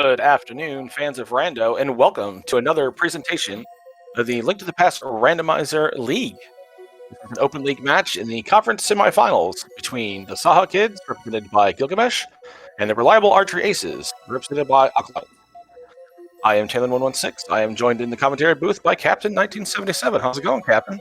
Good afternoon, fans of Rando, and welcome to another presentation of the Link to the Past Randomizer League. This is an open league match in the conference semifinals between the SaHa Kids, represented by Gilgamesh, and the Reliable Archery Aces, represented by Aqualad. I am Talon116. I am joined in the commentary booth by Captain 1977. How's it going, Captain?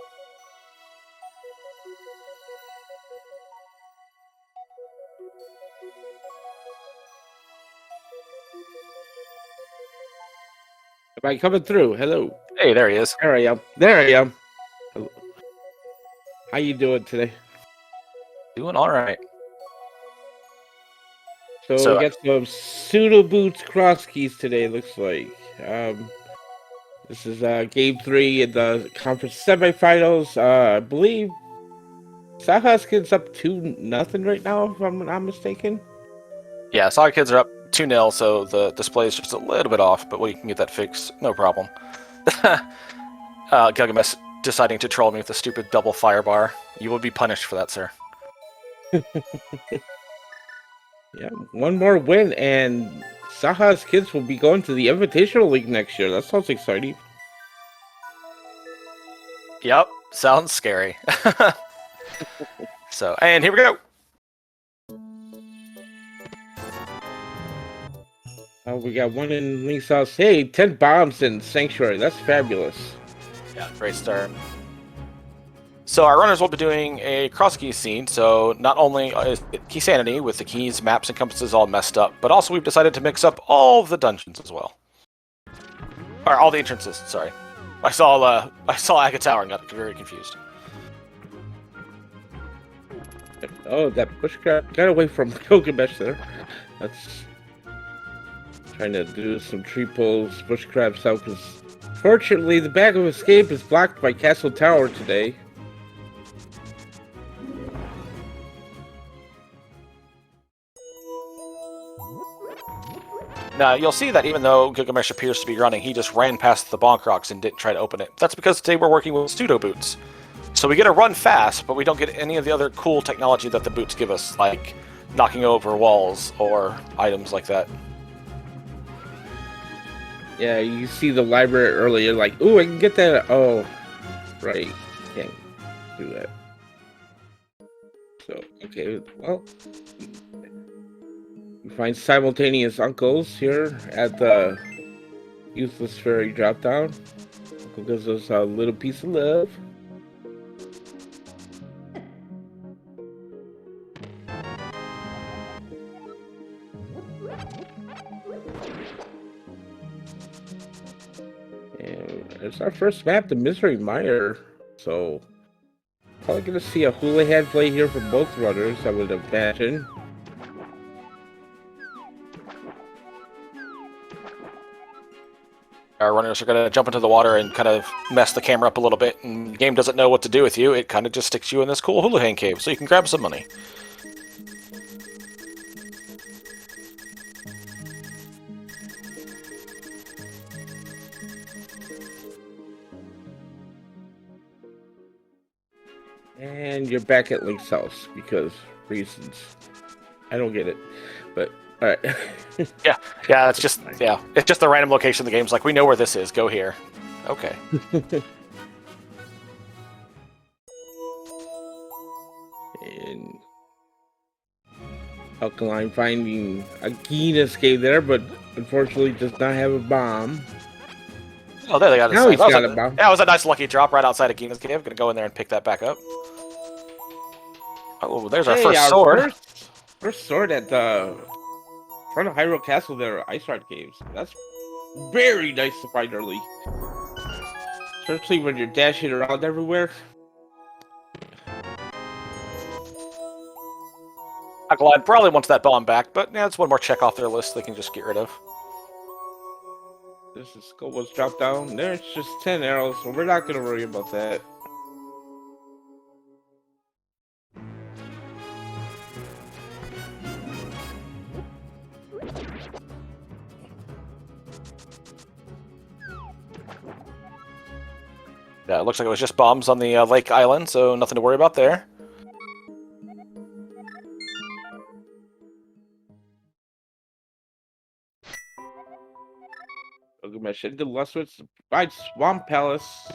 Am I coming through? Hello. Hey, there he is. There I am. There I am. Hello. How you doing today? Doing all right. So we got some pseudo boots cross keys today. Looks like this is game 3 in the conference semifinals. I believe SaHa's Kids up 2-0 right now, if I'm not mistaken. Yeah, SaHa Kids are up 2-0, so the display is just a little bit off, but we can get that fixed, no problem. Gilgamesh deciding to troll me with a stupid double fire bar. You will be punished for that, sir. Yeah, one more win, and SaHa's Kids will be going to the Invitational League next year. That sounds exciting. Yep, sounds scary. So, and here we go. We got one in Link's house. Hey, 10 bombs in Sanctuary. That's fabulous. Yeah, great start. So our runners will be doing a cross key scene, so not only is Key Sanity with the keys, maps, and compasses all messed up, but also we've decided to mix up all of the dungeons as well. Or all the entrances, sorry. I saw Aga Tower and got very confused. Oh, that push grab got away from Gilgamesh there. That's trying to do some tree pulls, push grabs out, because fortunately the bag of escape is blocked by Castle Tower today. Now, you'll see that even though Gilgamesh appears to be running, he just ran past the bonk rocks and didn't try to open it. That's because today we're working with pseudo boots. So we get to run fast, but we don't get any of the other cool technology that the boots give us, like knocking over walls or items like that. Yeah, you see the library earlier, like, ooh, I can get that. Oh, right. Can't do that. So, okay, well, we find simultaneous uncles here at the Useless Fairy drop down. Uncle gives us a little piece of love. And it's our first map, the Misery Mire. So, probably gonna see a Houlihan play here for both runners, I would imagine. Our runners are going to jump into the water and kind of mess the camera up a little bit, and the game doesn't know what to do with you. It kind of just sticks you in this cool Houlihan cave, so you can grab some money. And you're back at Link's house because reasons. I don't get it, but all right. Yeah, it's just the random location. The game's like, we know where this is. Go here. Okay. And Alkaline finding a Gina's cave there, but unfortunately does not have a bomb. Oh, there they got it. Now he's got a bomb. That was a nice lucky drop right outside of Gina's cave. Gonna go in there and pick that back up. Oh, there's our first sword. First sword at the front of Hyrule Castle there, Ice Rod Caves. That's very nice to find early. Especially when you're dashing around everywhere. Aqualad probably wants that bomb back, but yeah, it's one more check off their list they can just get rid of. This is Scobo's drop down. There's just 10 arrows, so we're not going to worry about that. Yeah, it looks like it was just bombs on the lake island, so nothing to worry about there. Gilgamesh into Lustwitz by Swamp Palace.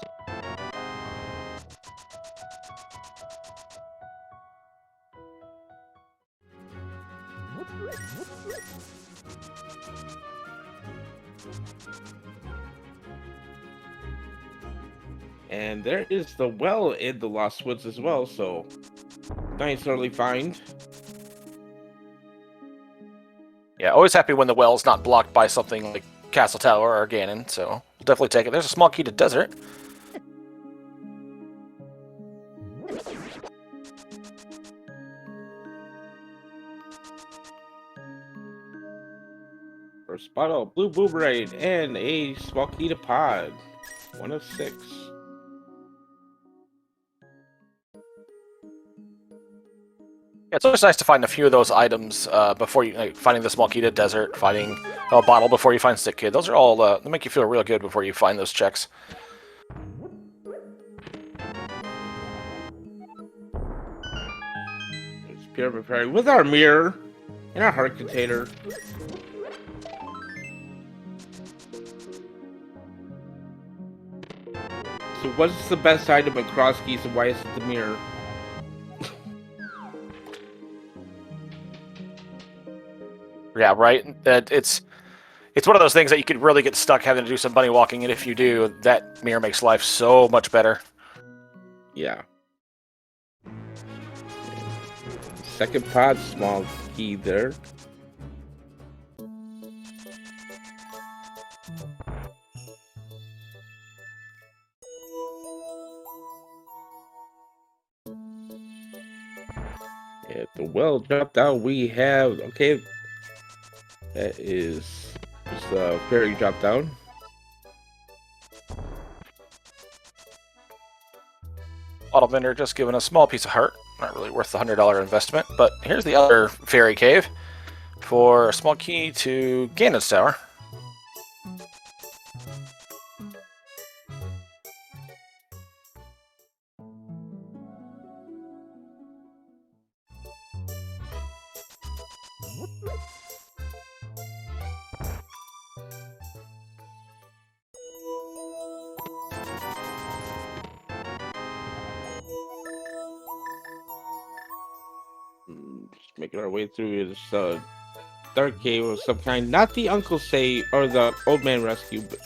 And there is the well in the Lost Woods as well, so nice early find. Yeah, always happy when the well's not blocked by something like Castle Tower or Ganon, so we'll definitely take it. There's a small key to desert. First bottle, blue boomerang, and a small key to pod. 1 of 6. Yeah, it's always nice to find a few of those items before you, like finding the small key to desert, finding a bottle before you find Stick Kid. Those are all, they make you feel real good before you find those checks. It's pure preparing with our mirror and our heart container. So what's the best item in Cross Keys and why is it the mirror? Yeah, right? It's one of those things that you could really get stuck having to do some bunny walking, and if you do, that mirror makes life so much better. Yeah. Second pod, small key there. At the well dropped out, we have, okay, that is just a fairy drop down. Bottle vendor just giving a small piece of heart. Not really worth the $100 investment, but here's the other fairy cave for a small key to Ganon's Tower. Just making our way through this dark cave of some kind. Not the Uncle Say or the Old Man Rescue, but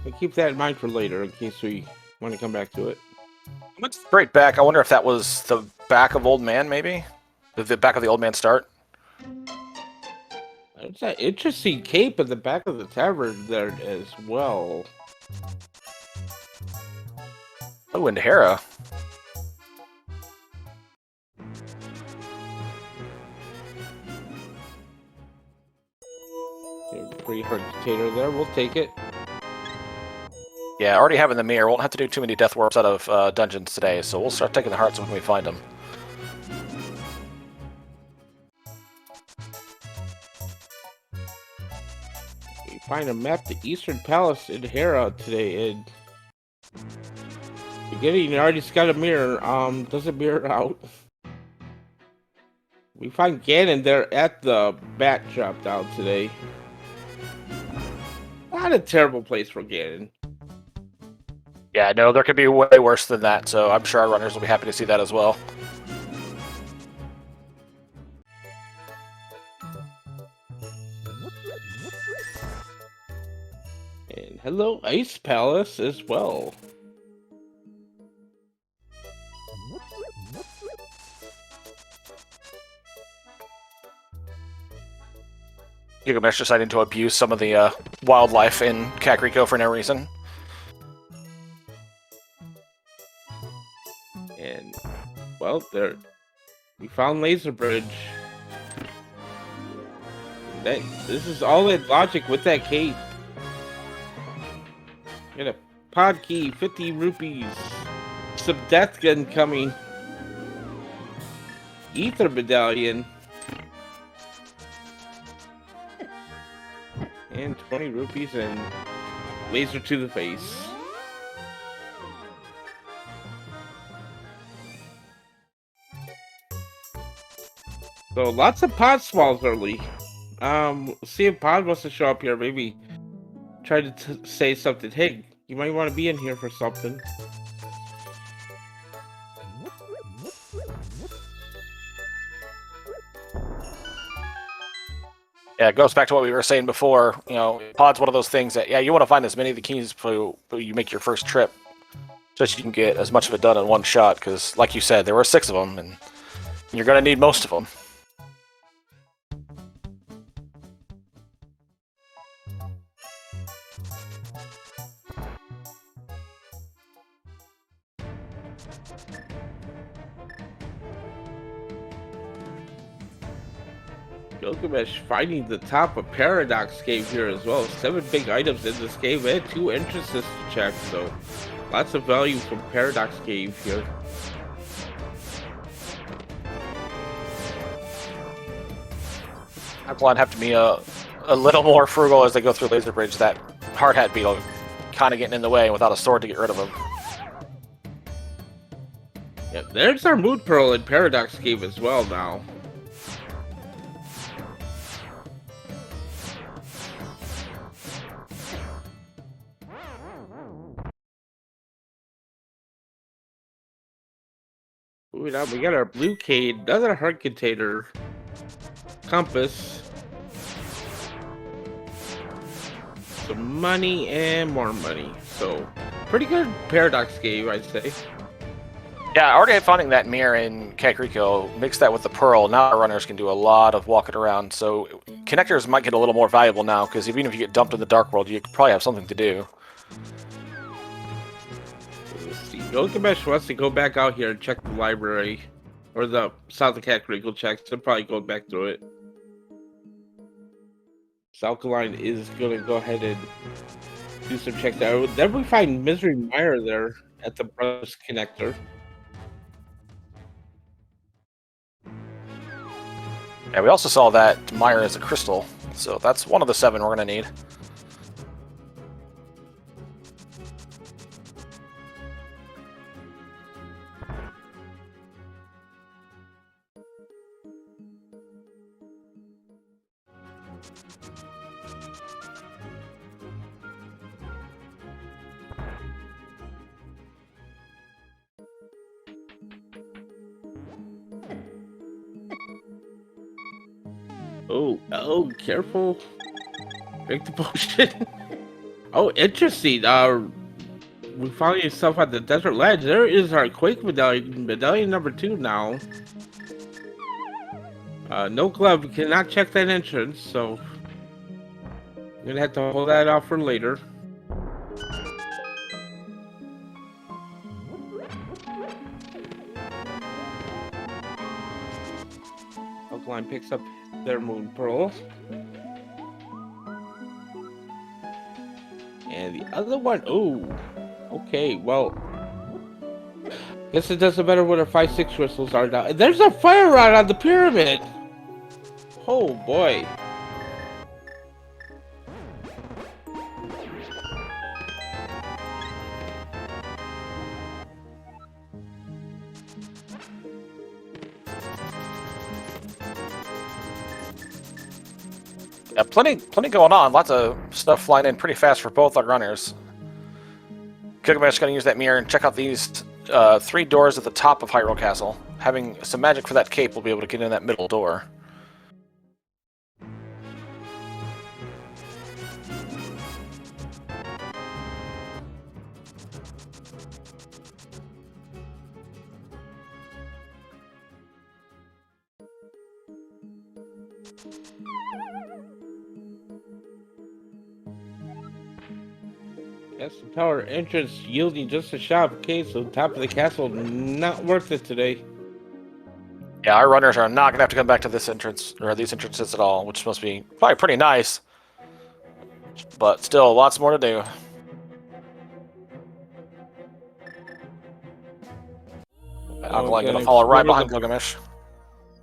we'll keep that in mind for later in case we want to come back to it. I went straight back. I wonder if that was the back of Old Man, maybe? The back of the Old Man start? It's an interesting cape at the back of the tavern there as well. Oh, and Hera. Pretty hard container there. We'll take it. Yeah, already having the mirror. Won't have to do too many death warps out of dungeons today, so we'll start taking the hearts when we find them. We find a map to Eastern Palace in Hera today, and beginning already got a mirror. Doesn't mirror out. We find Ganon there at the bat drop down today. Not a terrible place for Ganon. Yeah, no, there could be way worse than that, so I'm sure our runners will be happy to see that as well. And hello, Ice Palace as well. Gilgamesh deciding to abuse some of the wildlife in Kakariko for no reason. And, well, there we found Laser Bridge. This is all that logic with that cape. Get a pod key, 50 rupees. Some death gun coming. Ether medallion. And 20 rupees and laser to the face. So lots of pod smalls early. See if Pod wants to show up here. Maybe tried to say something. Hey, you might want to be in here for something. Yeah, it goes back to what we were saying before. You know, pod's one of those things that, yeah, you want to find as many of the keys before you make your first trip, just so you can get as much of it done in one shot. Because, like you said, there were 6 of them, and you're going to need most of them. Gilgamesh finding the top of Paradox Cave here as well. 7 big items in this cave and 2 entrances to check, so lots of value from Paradox Cave here. Appline have to be a little more frugal as they go through Laser Bridge. That hard hat beetle kind of getting in the way without a sword to get rid of him. Yeah, there's our Moon Pearl in Paradox Cave as well now. Moving on, we got our blue cane, another heart container, compass, some money, and more money. So, pretty good Paradox Cave, I'd say. Yeah, already finding that mirror in Kakariko, mix that with the Pearl, now our runners can do a lot of walking around. So connectors might get a little more valuable now, because even if you get dumped in the Dark World, you could probably have something to do. Let's see. Gilgamesh wants to go back out here and check the library, or the South of Kakariko checks. They'll probably go back through it. Alkaline is going to go ahead and do some checks there. Then we find Misery Mire there at the Brothers Connector. Yeah, we also saw that Mire is a crystal, so that's one of the 7 we're going to need. Oh, careful. Drink the potion. Oh, interesting. We found yourself at the Desert Ledge. There is our Quake medallion, medallion number 2 now. No glove, we cannot check that entrance, so I'm gonna have to hold that off for later. Alkaline picks up their Moon Pearl. And the other one, oh, okay, well, guess it doesn't matter what our 5-6 crystals are now. And there's a fire rod on the pyramid! Oh boy. Yeah, plenty going on. Lots of stuff flying in pretty fast for both our runners. Gilgamesh is going to use that mirror and check out these 3 doors at the top of Hyrule Castle. Having some magic for that cape, we'll be able to get in that middle door. Yes, the tower entrance yielding just a shot. Okay, so top of the castle, not worth it today. Yeah, our runners are not going to have to come back to this entrance, or these entrances at all, which must be probably pretty nice. But still, lots more to do. Alkaline going to follow right behind Gilgamesh.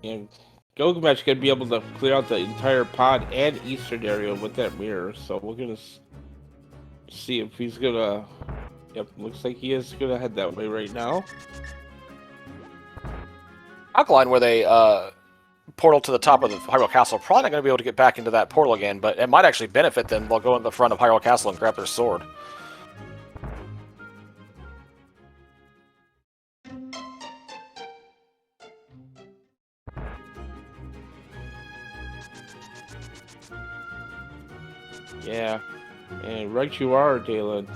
And Gilgamesh going to be able to clear out the entire pod and eastern area with that mirror, so we're going to see if he's gonna. Yep, looks like he is gonna head that way right now. Alkaline, where they portal to the top of the Hyrule Castle. Probably not going to be able to get back into that portal again, but it might actually benefit them. They'll go in the front of Hyrule Castle and grab their sword. Yeah, and right you are, Dalen.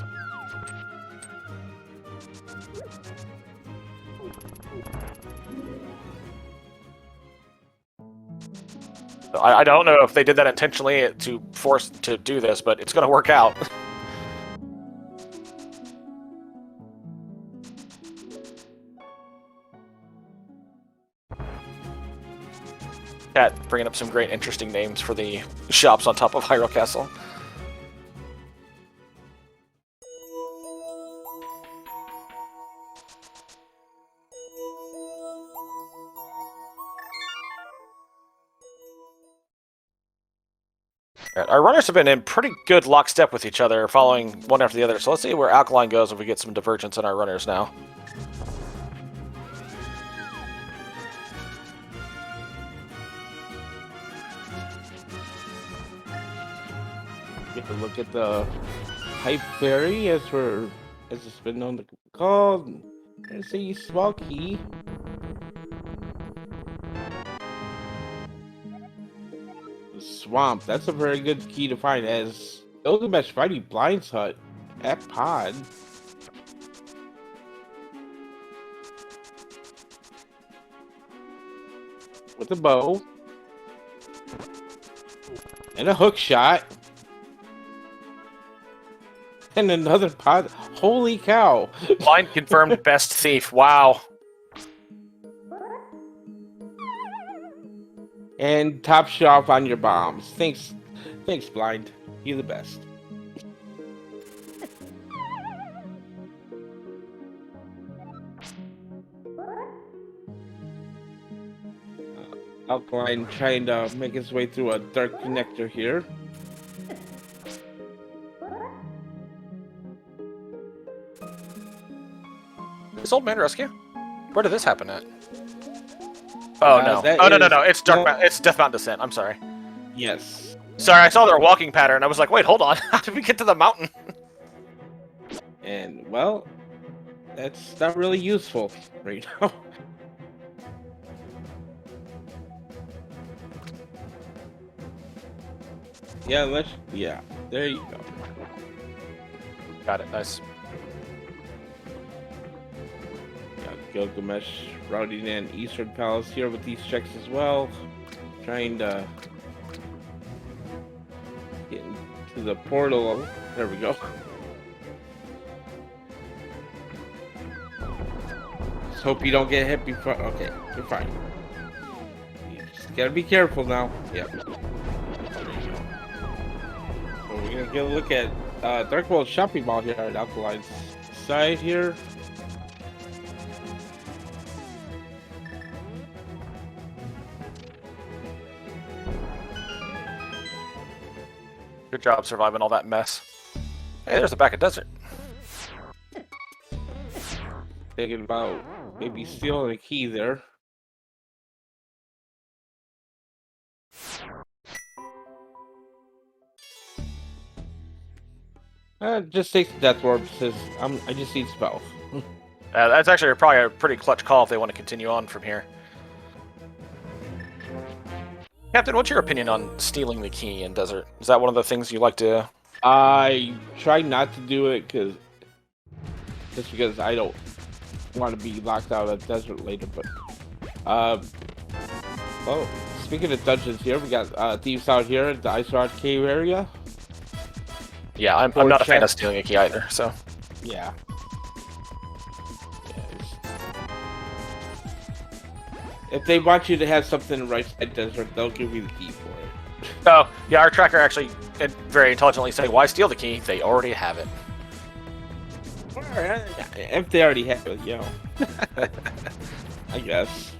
I don't know if they did that intentionally to force to do this, but it's going to work out. Cat bringing up some great, interesting names for the shops on top of Hyrule Castle. Right, our runners have been in pretty good lockstep with each other, following one after the other. So let's see where Alkaline goes if we get some divergence in our runners now. Get to look at the Hype Fairy, as it's been known to call. There's a small key. Swamp. That's a very good key to find, as Gilgamesh fighting Blind's Hut at Pod. With a bow. And a hook shot. And another pod. Holy cow. Blind confirmed best thief. Wow. And top shelf on your bombs. Thanks, Blind. You're the best. Alkaline trying to make his way through a dark connector here. This old man rescue? Where did this happen at? Oh no! That Oh is- no! It's it's Death Mountain Descent. I'm sorry. Yes. Sorry, I saw their walking pattern. I was like, wait, hold on. How did we get to the mountain? And well, that's not really useful right now. Yeah, there you go. Got it. Nice. Got Gilgamesh routing in Eastern Palace here with these checks as well. Trying to get into the portal. There we go. Just hope you don't get hit before. Okay, you're fine. You just gotta be careful now. Yep. So we're gonna get a look at Dark World Shopping Mall here at Alkaline's side here. Good job surviving all that mess. Hey, there's the back of desert. Thinking about maybe stealing a key there. Just takes the Death Orb, says I just need spell. That's actually probably a pretty clutch call if they want to continue on from here. Captain, what's your opinion on stealing the key in desert? Is that one of the things you like to... I try not to do it just because I don't want to be locked out of desert later. But well, speaking of dungeons here, we got thieves out here at the Ice Rod Cave area. Yeah, I'm not a fan of stealing a key either, so... Yeah. If they want you to have something right side desert, they'll give you the key for it. Oh, yeah, our tracker actually very intelligently say, why steal the key? They already have it. If they already have it, you know. I guess.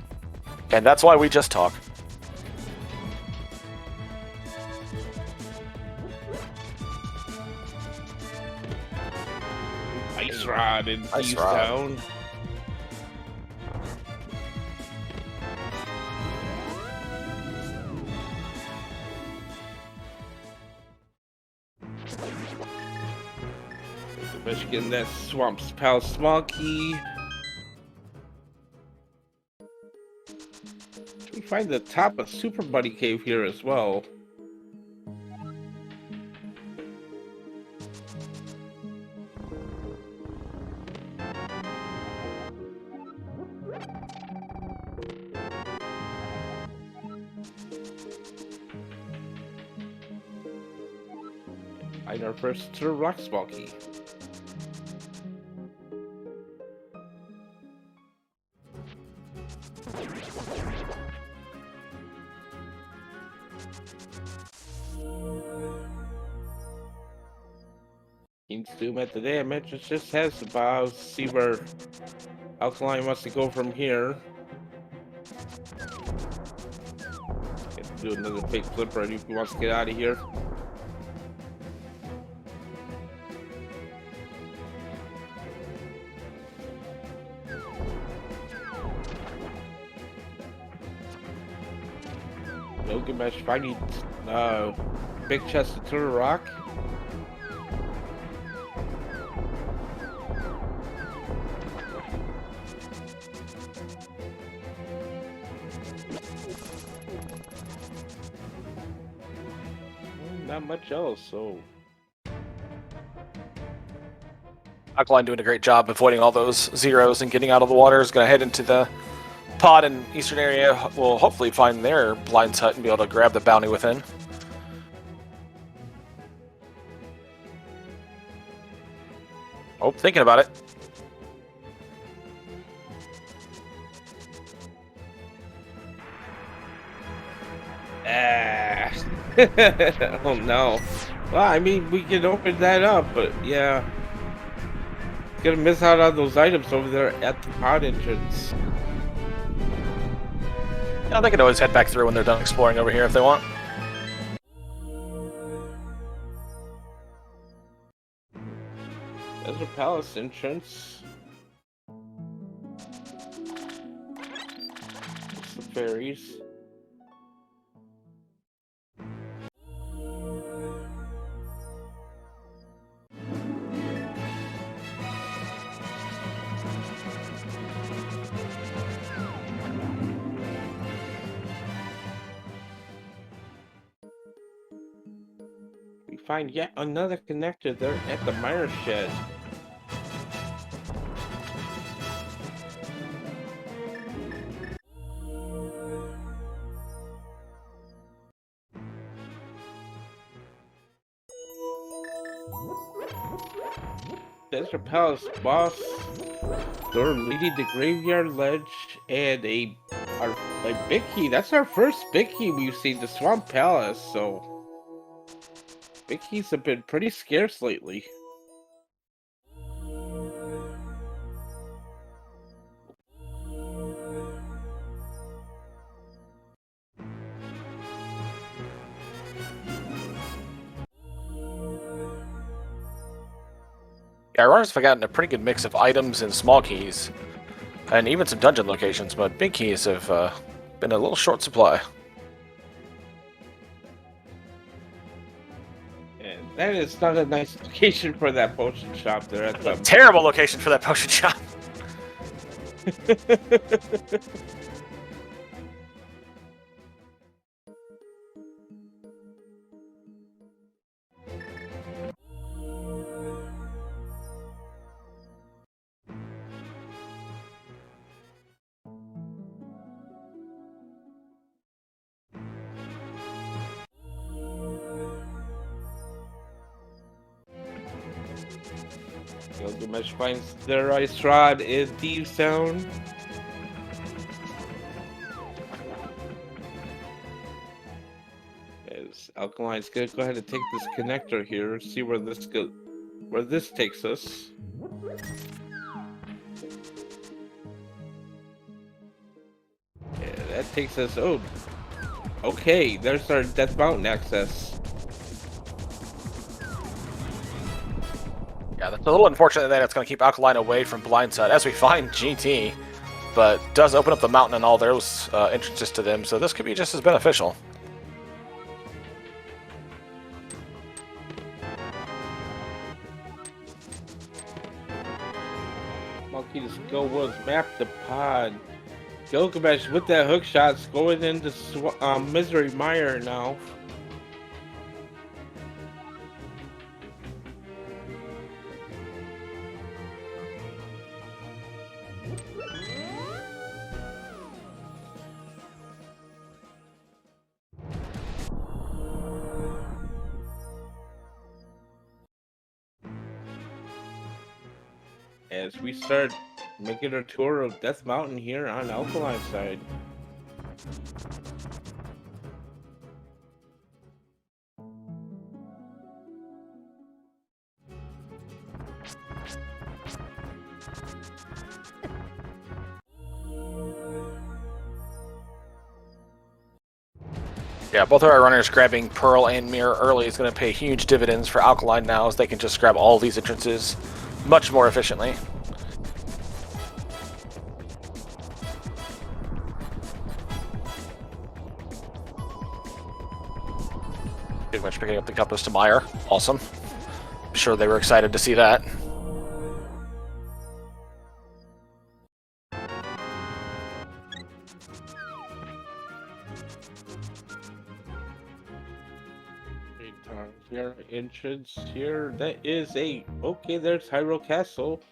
And that's why we just talk. Ice Rod in Ice Rod. Town. Michigan, that Swamp's Pal Small Key. We find the top of Super Buddy Cave here as well. Find our first to rock small key. Team Doom at the damage. It just has the bows. See where Alkaline wants to go from here. Get to do another fake flipper if he wants to get out of here. Gilgamesh finding big chest of Turtle Rock. Not much else, so Alkaline doing a great job avoiding all those zeros and getting out of the water. Is going to head into the pod in eastern area. Will hopefully find their blind hut and be able to grab the bounty within. Oh, thinking about it. oh no. Well, I mean, we can open that up, but yeah. Gonna miss out on those items over there at the pod entrance. Yeah, they can always head back through when they're done exploring over here if they want. There's a palace entrance. Some fairies. We find yet another connector there at the miner shed. Desert Palace boss door leading the graveyard ledge and a big key. That's our first big key we've seen, the Swamp Palace, so big keys have been pretty scarce lately. Yeah, our runners have gotten a pretty good mix of items and small keys, and even some dungeon locations, but big keys have been a little short supply. And that is not a nice location for that potion shop there at the... Terrible location for that potion shop. Gilgamesh finds their ice rod in Thieves Town. As Alkaline's gonna go ahead and take this connector here, see where this takes us. Yeah, that takes us. Oh, okay. There's our Death Mountain access. Yeah, that's a little unfortunate that it's going to keep Alkaline away from Blindside as we find GT, but does open up the mountain and all those entrances to them, so this could be just as beneficial. Monkey to go was map the pod. Gilgamesh with that hook shot, going into Misery Mire now. As we start making a tour of Death Mountain here on Alkaline side. Yeah, both of our runners grabbing Pearl and Mirror early is going to pay huge dividends for Alkaline now, as they can just grab all these entrances much more efficiently. Pretty much picking up the compass to Meyer. Awesome. I'm sure they were excited to see that. Here, entrance here. That is a okay. There's Hyrule Castle.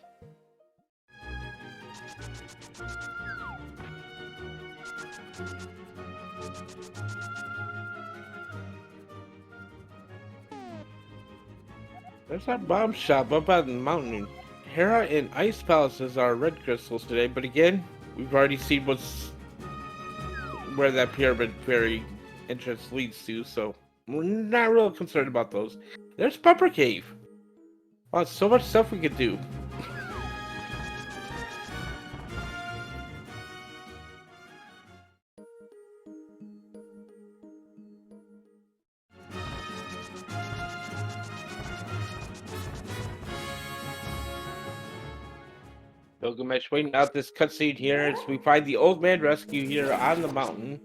There's our bomb shop up on the mountain. Hera and Ice Palaces are red crystals today, but again, we've already seen where that pyramid fairy entrance leads to, so we're not real concerned about those. There's Pepper Cave. Oh, so much stuff we could do. Gilgamesh waiting out this cutscene here as we find the old man rescue here on the mountain.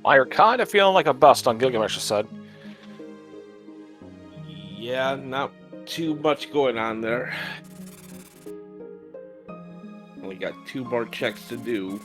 Meyer kind of feeling like a bust on Gilgamesh's side. Yeah, not too much going on there. Only got 2 more checks to do.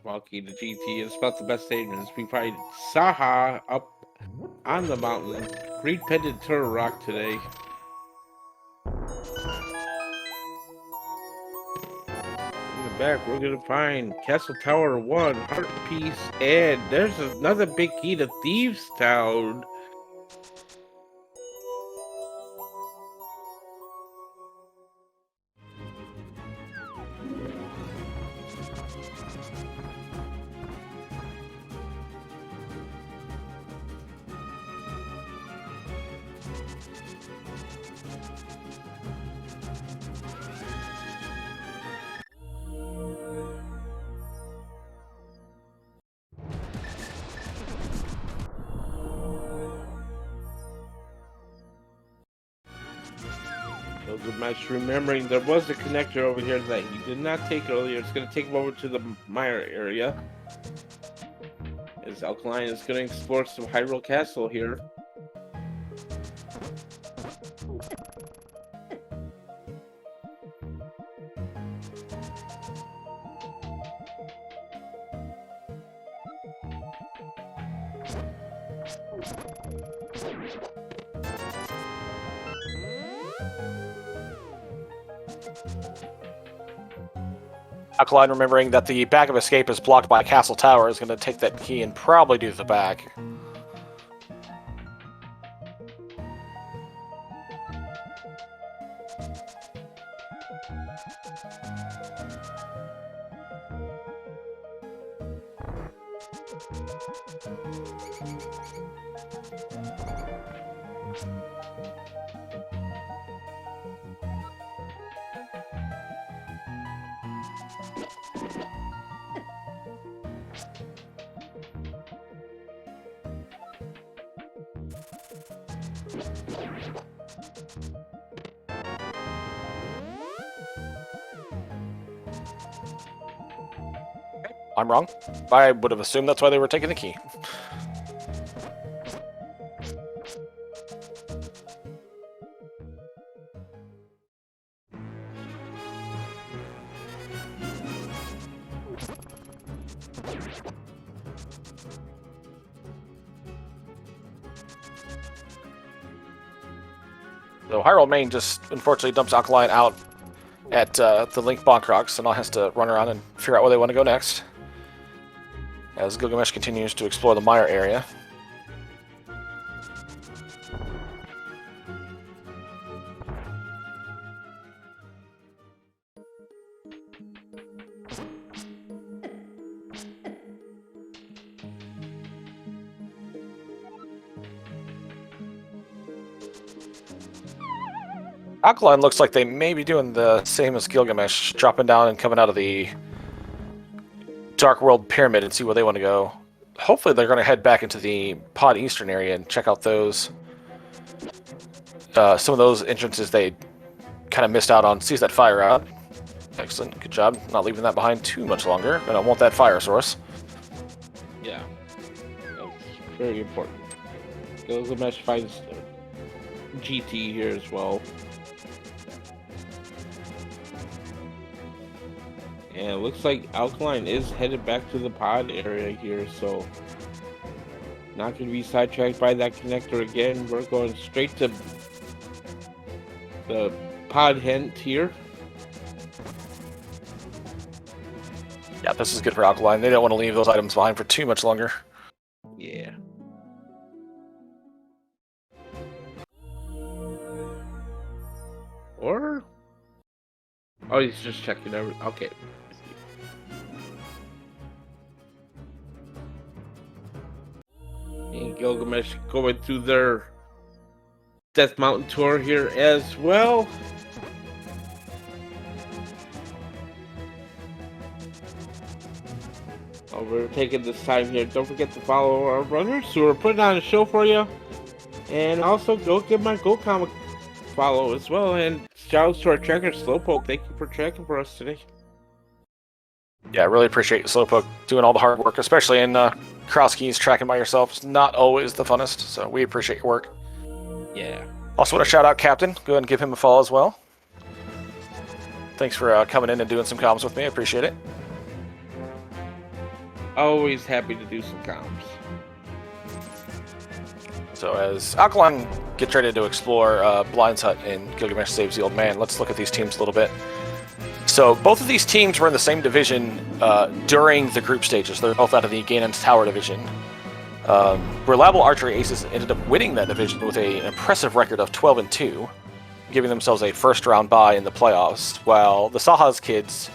Smokey the GT is about the best statements. We find SaHa up on the mountain. Great pendant turtle rock today. In the back, we're gonna find Castle Tower 1, Heart Piece, and there's another big key to Thieves Town. Gilgamesh remembering there was a connector over here that he did not take earlier. It's going to take him over to the Mire area. As Alkaline is going to explore some Hyrule Castle here. Alkaline remembering that the back of escape is blocked by Castle Tower is going to take that key and probably do the back. I'm wrong. I would have assumed that's why they were taking the key. So Hyrule Main just unfortunately dumps Alkaline out at the Link Bonk Rocks, and now has to run around and figure out where they want to go next. As Gilgamesh continues to explore the mire area. Alkaline looks like they may be doing the same as Gilgamesh, dropping down and coming out of the Dark World Pyramid and see where they want to go. Hopefully they're going to head back into the Pod Eastern area and check out those. Some of those entrances they kind of missed out on. Sees that fire out. Excellent, good job. Not leaving that behind too much longer. Gonna want that fire source. Yeah, that's very important. Gilgamesh finds GT here as well. And it looks like Alkaline is headed back to the pod area here, so not going to be sidetracked by that connector again. We're going straight to the pod hint here. Yeah, this is good for Alkaline. They don't want to leave those items behind for too much longer. Yeah. Or... oh, he's just checking every... okay. And Gilgamesh going through their Death Mountain tour here as well. Oh, we're taking this time here. Don't forget to follow our runners who are putting on a show for you. And also go give my Go Comic follow as well. And shout out to our tracker Slowpoke. Thank you for tracking for us today. Yeah, I really appreciate Slowpoke doing all the hard work, especially in cross keys. Tracking by yourself is not always the funnest, so we appreciate your work. Yeah. Also want to shout out Captain. Go ahead and give him a follow as well. Thanks for coming in and doing some comms with me. I appreciate it. Always happy to do some comms. So as Alkaline gets ready to explore Blind's Hut and Gilgamesh Saves the Old Man, let's look at these teams a little bit. So both of these teams were in the same division during the group stages. They're both out of the Ganon's Tower division. Reliable Archery Aces ended up winning that division with an impressive record of 12-2, giving themselves a first-round bye in the playoffs, while the SaHa's kids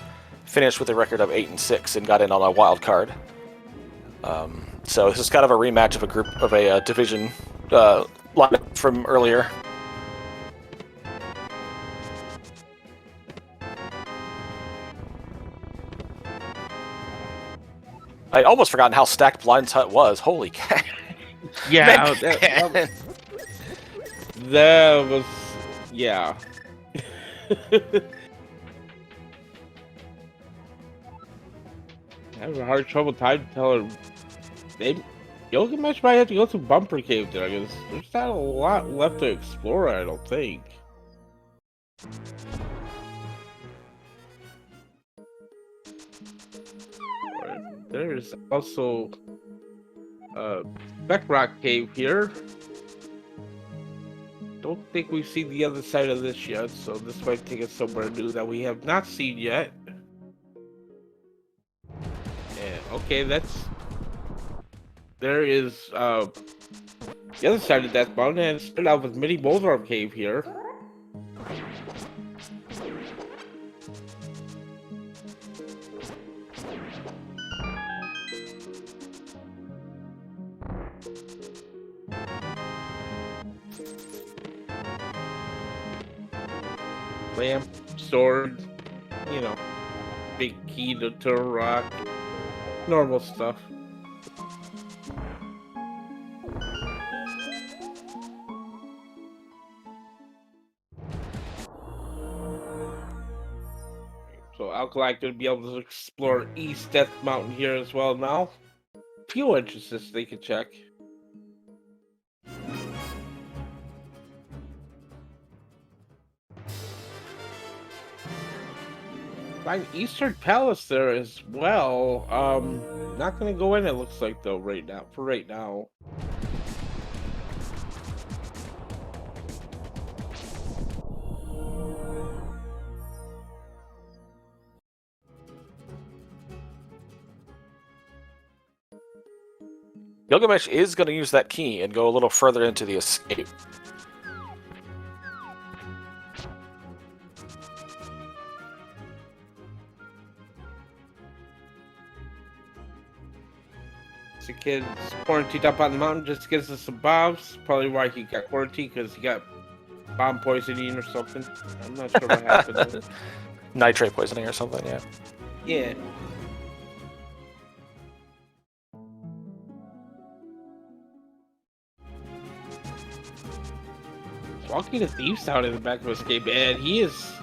finished with a record of 8-6 and got in on a wild card. So this is kind of a rematch of a division lineup from earlier. I'd almost forgotten how stacked Blind's Hut was. Holy cow. Yeah, that was... yeah. I have a hard trouble time telling... Gilgamesh might have to go through Bumper Cave there, because there's not a lot left to explore, I don't think. There's also Beckrock Cave here. Don't think we've seen the other side of this yet, so this might take us somewhere new that we have not seen yet. And okay, there is the other side of Death Mountain, and start out with Mini Moldorf Cave here. Lamp, sword, you know, big key to turn rock, normal stuff. So Alkali going to be able to explore East Death Mountain here as well now. Few entrances they can check. Find Eastern Palace there as well. Not gonna go in. It looks like though right now. For right now. Gilgamesh is going to use that key and go a little further into the escape. The kid's quarantined up on the mountain. Just gives us some bombs. Probably why he got quarantined, because he got bomb poisoning or something. I'm not sure what happened. Nitrate poisoning or something, yeah. Yeah. Walking the Thieves out in the back of escape, and he is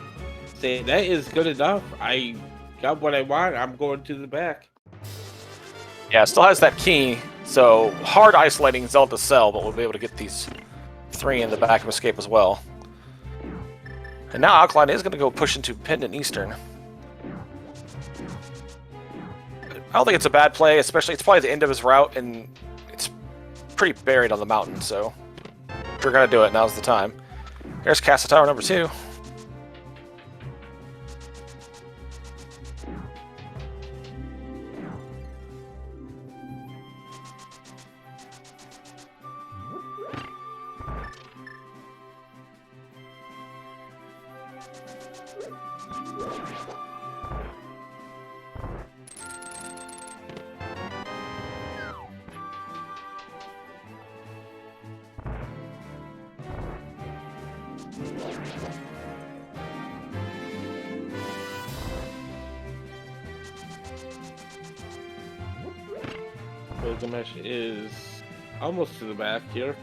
saying that is good enough. I got what I want. I'm going to the back. Yeah, still has that key, so hard isolating Zelda Cell, but we'll be able to get these 3 in the back of escape as well. And now Alkaline is going to go push into Pendant Eastern. I don't think it's a bad play, especially it's probably the end of his route, and it's pretty buried on the mountain, so if we're going to do it, now's the time. Here's Castle Tower number 2. Gilgamesh is almost to the back here.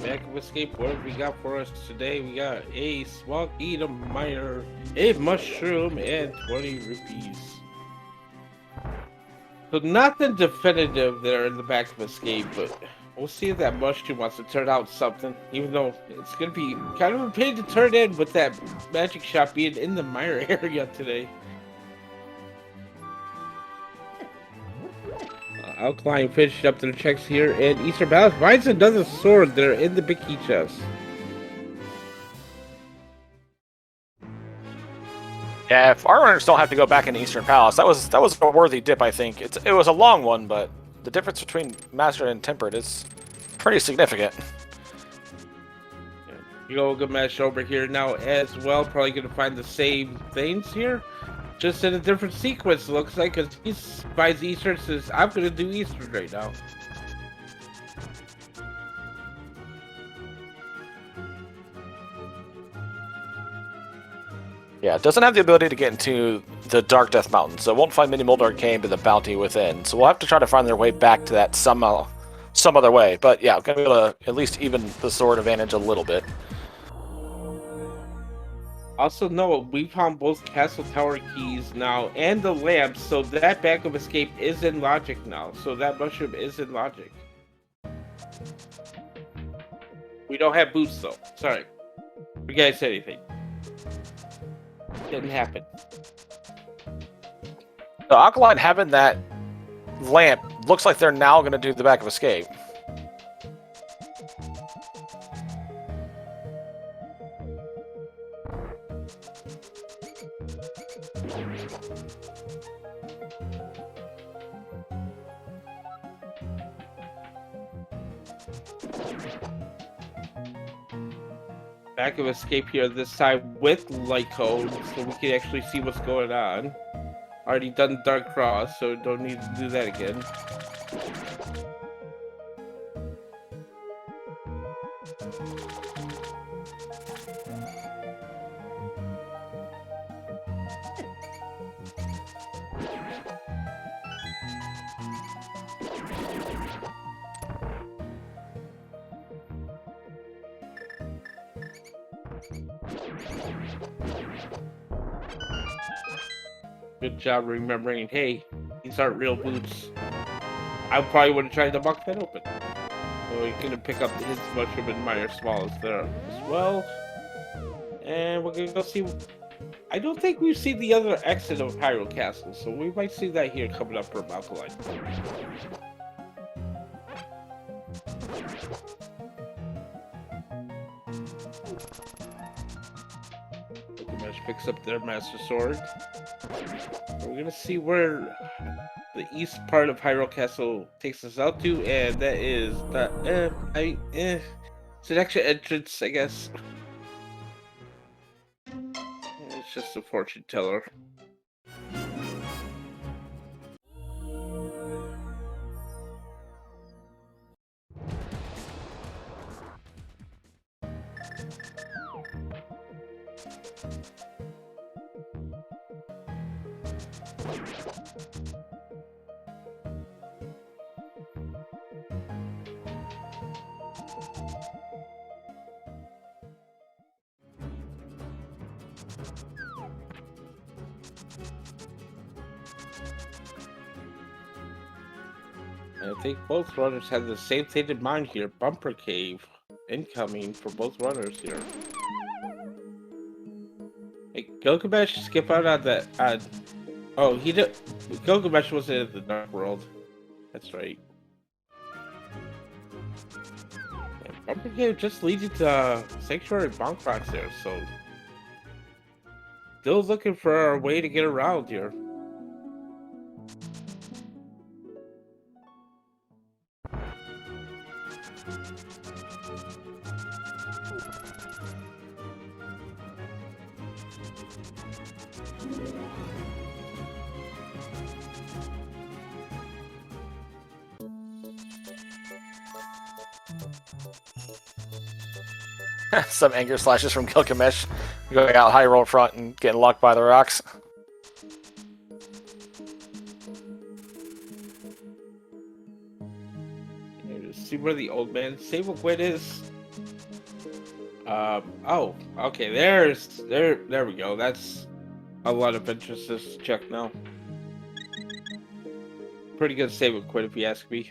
Back of escape, what have we got for us today? We got a small eater miner, a mushroom, and 20 rupees. So nothing definitive there in the back of escape, but we'll see if that mushroom wants to turn out something, even though it's going to be kind of a pain to turn in with that magic shop being in the mire area today. Alkaline finished up their checks here, and Eastern Palace finds another sword there in the big key chest. Yeah, if our runners don't have to go back into Eastern Palace, that was a worthy dip, I think. It was a long one, but the difference between Master and Tempered is pretty significant. Gilgamesh over here now as well, probably going to find the same things here. Just in a different sequence, looks like, because he finds Eastern, says, I'm going to do Eastern right now. Yeah, it doesn't have the ability to get into the Dark Death Mountain, so it won't find Mini Moldar Cave and the bounty within. So we'll have to try to find their way back to that some other way. But yeah, we're going to be able to at least even the sword advantage a little bit. Also, no, we found both Castle Tower keys now and the lamp, so that back of escape is in logic now. So that mushroom is in logic. We don't have boots though. Sorry. You guys said anything. Didn't happen. The Alkaline having that lamp looks like they're now going to do the back of escape. Back of escape here this time with light code, so we can actually see what's going on. Already done Dark Cross, so don't need to do that again. Good job remembering, hey, these aren't real boots. I probably would have tried to buck that open. So we couldn't pick up his mushroom and minor smalls there as well. And we're gonna go see. I don't think we've seen the other exit of Hyrule Castle, so we might see that here coming up from Alkaline. Gilgamesh picks up their Master Sword. We're gonna see where the east part of Hyrule Castle takes us out to, and that is the it's an extra entrance, I guess. It's just a fortune teller. I think both runners have the same thing in mind here. Bumper cave incoming for both runners here. Hey, Gilgamesh skip out on that. Oh, he did. Gilgamesh wasn't in the Dark World. That's right. And Bumper cave just leads you to Sanctuary Bonk Rocks there, so still looking for a way to get around here. Some anger slashes from Gilgamesh going out high roll front and getting locked by the rocks. See where the old man Sable Quid is. Oh, okay. There we go. That's a lot of interest to check now. Pretty good Sable Quid, if you ask me.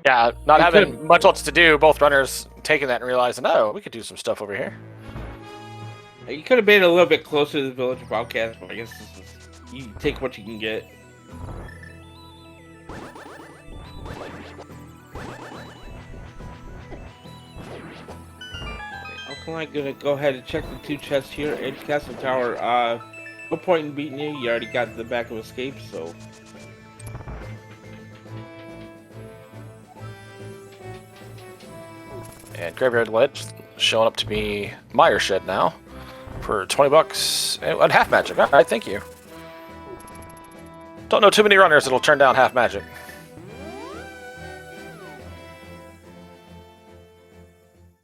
Yeah, not having much else to do, both runners taking that and realizing, oh, we could do some stuff over here. You could have made it a little bit closer to the village of Outcast, but I guess you take what you can get. I'm gonna go ahead and check the two chests here. Edge Castle Tower. No point in beating you. You already got the back of escape, so. And Graveyard Ledge showing up to be Meyer Shed now for 20 bucks and half magic. All right, thank you. Don't know too many runners that'll turn down half magic.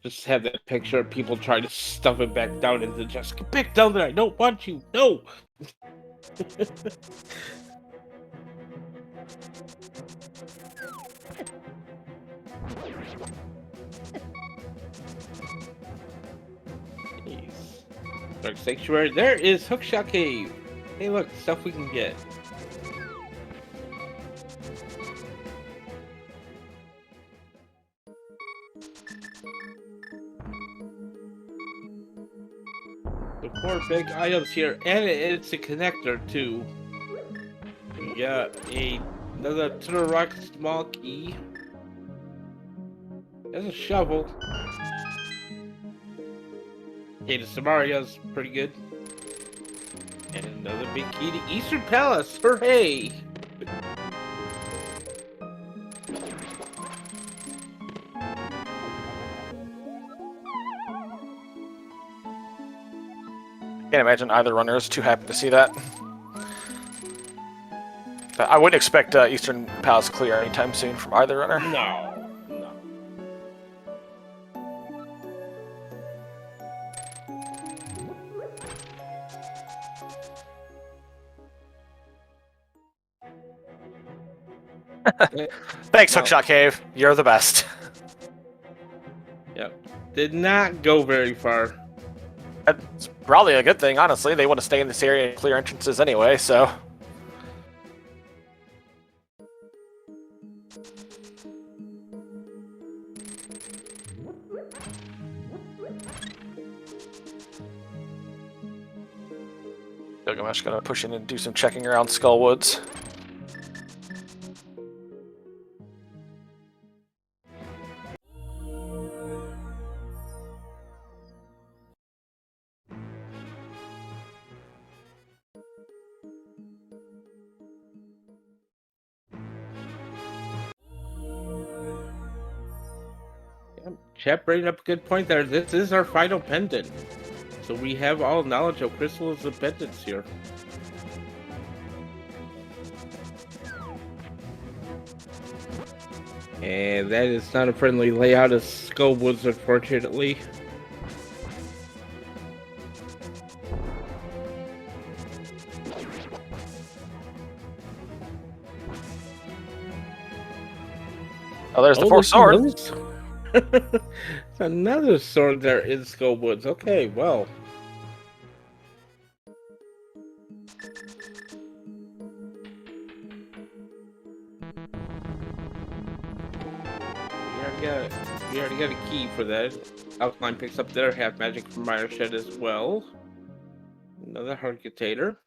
Just have that picture of people trying to stuff it back down into Jessica. Back down there, I don't want you. No. Dark Sanctuary. There is Hookshot Cave. Hey, look, stuff we can get. The 4 big items here, and it's a connector too. We got another Tutor Rock small key. There's a shovel. Okay, the Samaria's pretty good. And another big key to Eastern Palace. Hooray! Can't imagine either runner is too happy to see that. I wouldn't expect Eastern Palace clear anytime soon from either runner. No. Thanks, Hookshot Cave. You're the best. Yep. Did not go very far. That's probably a good thing, honestly. They want to stay in this area and clear entrances anyway, so... Gilgamesh gonna push in and do some checking around Skullwoods. Chat bringing up a good point there. This is our final pendant. So we have all knowledge of crystals and pendants here. And that is not a friendly layout of Skullwoods, unfortunately. Oh, there's the fourth sword. Another sword there in Skullwoods. Okay, well. We already got a key for that. Alkaline picks up their half magic from Mire Shed as well. Another hard container.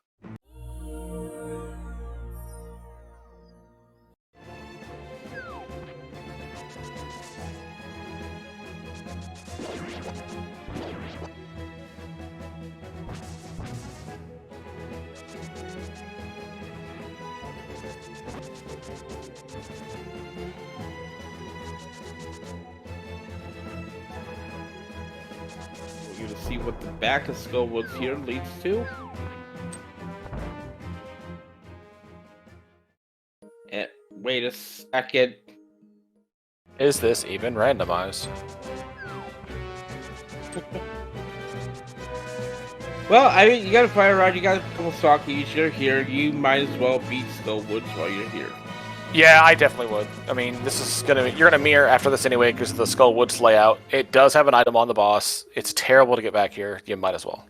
You to see what the back of Skullwoods here leads to. Wait a second. Is this even randomized? Well, I mean, you got a fire rod, you got a couple stockies, you're here. You might as well beat Skullwoods while you're here. Yeah, I definitely would. I mean, this is you're gonna mirror after this anyway because of the Skullwoods layout. It does have an item on the boss. It's terrible to get back here. You might as well.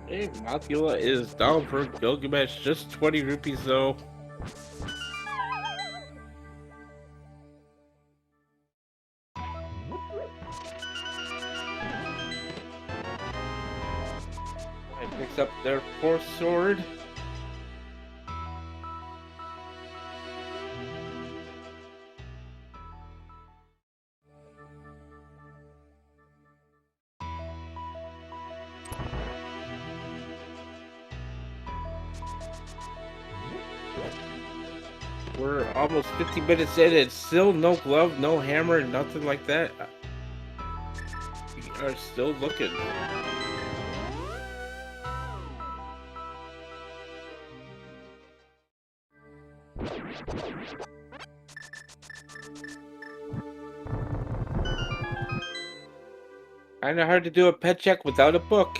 Hey, Mathula is down for Gilgamesh, just 20 rupees though. And picks up their fourth sword. We're almost 50 minutes in and still no glove, no hammer, nothing like that. We are still looking. Kinda hard to do a pet check without a book.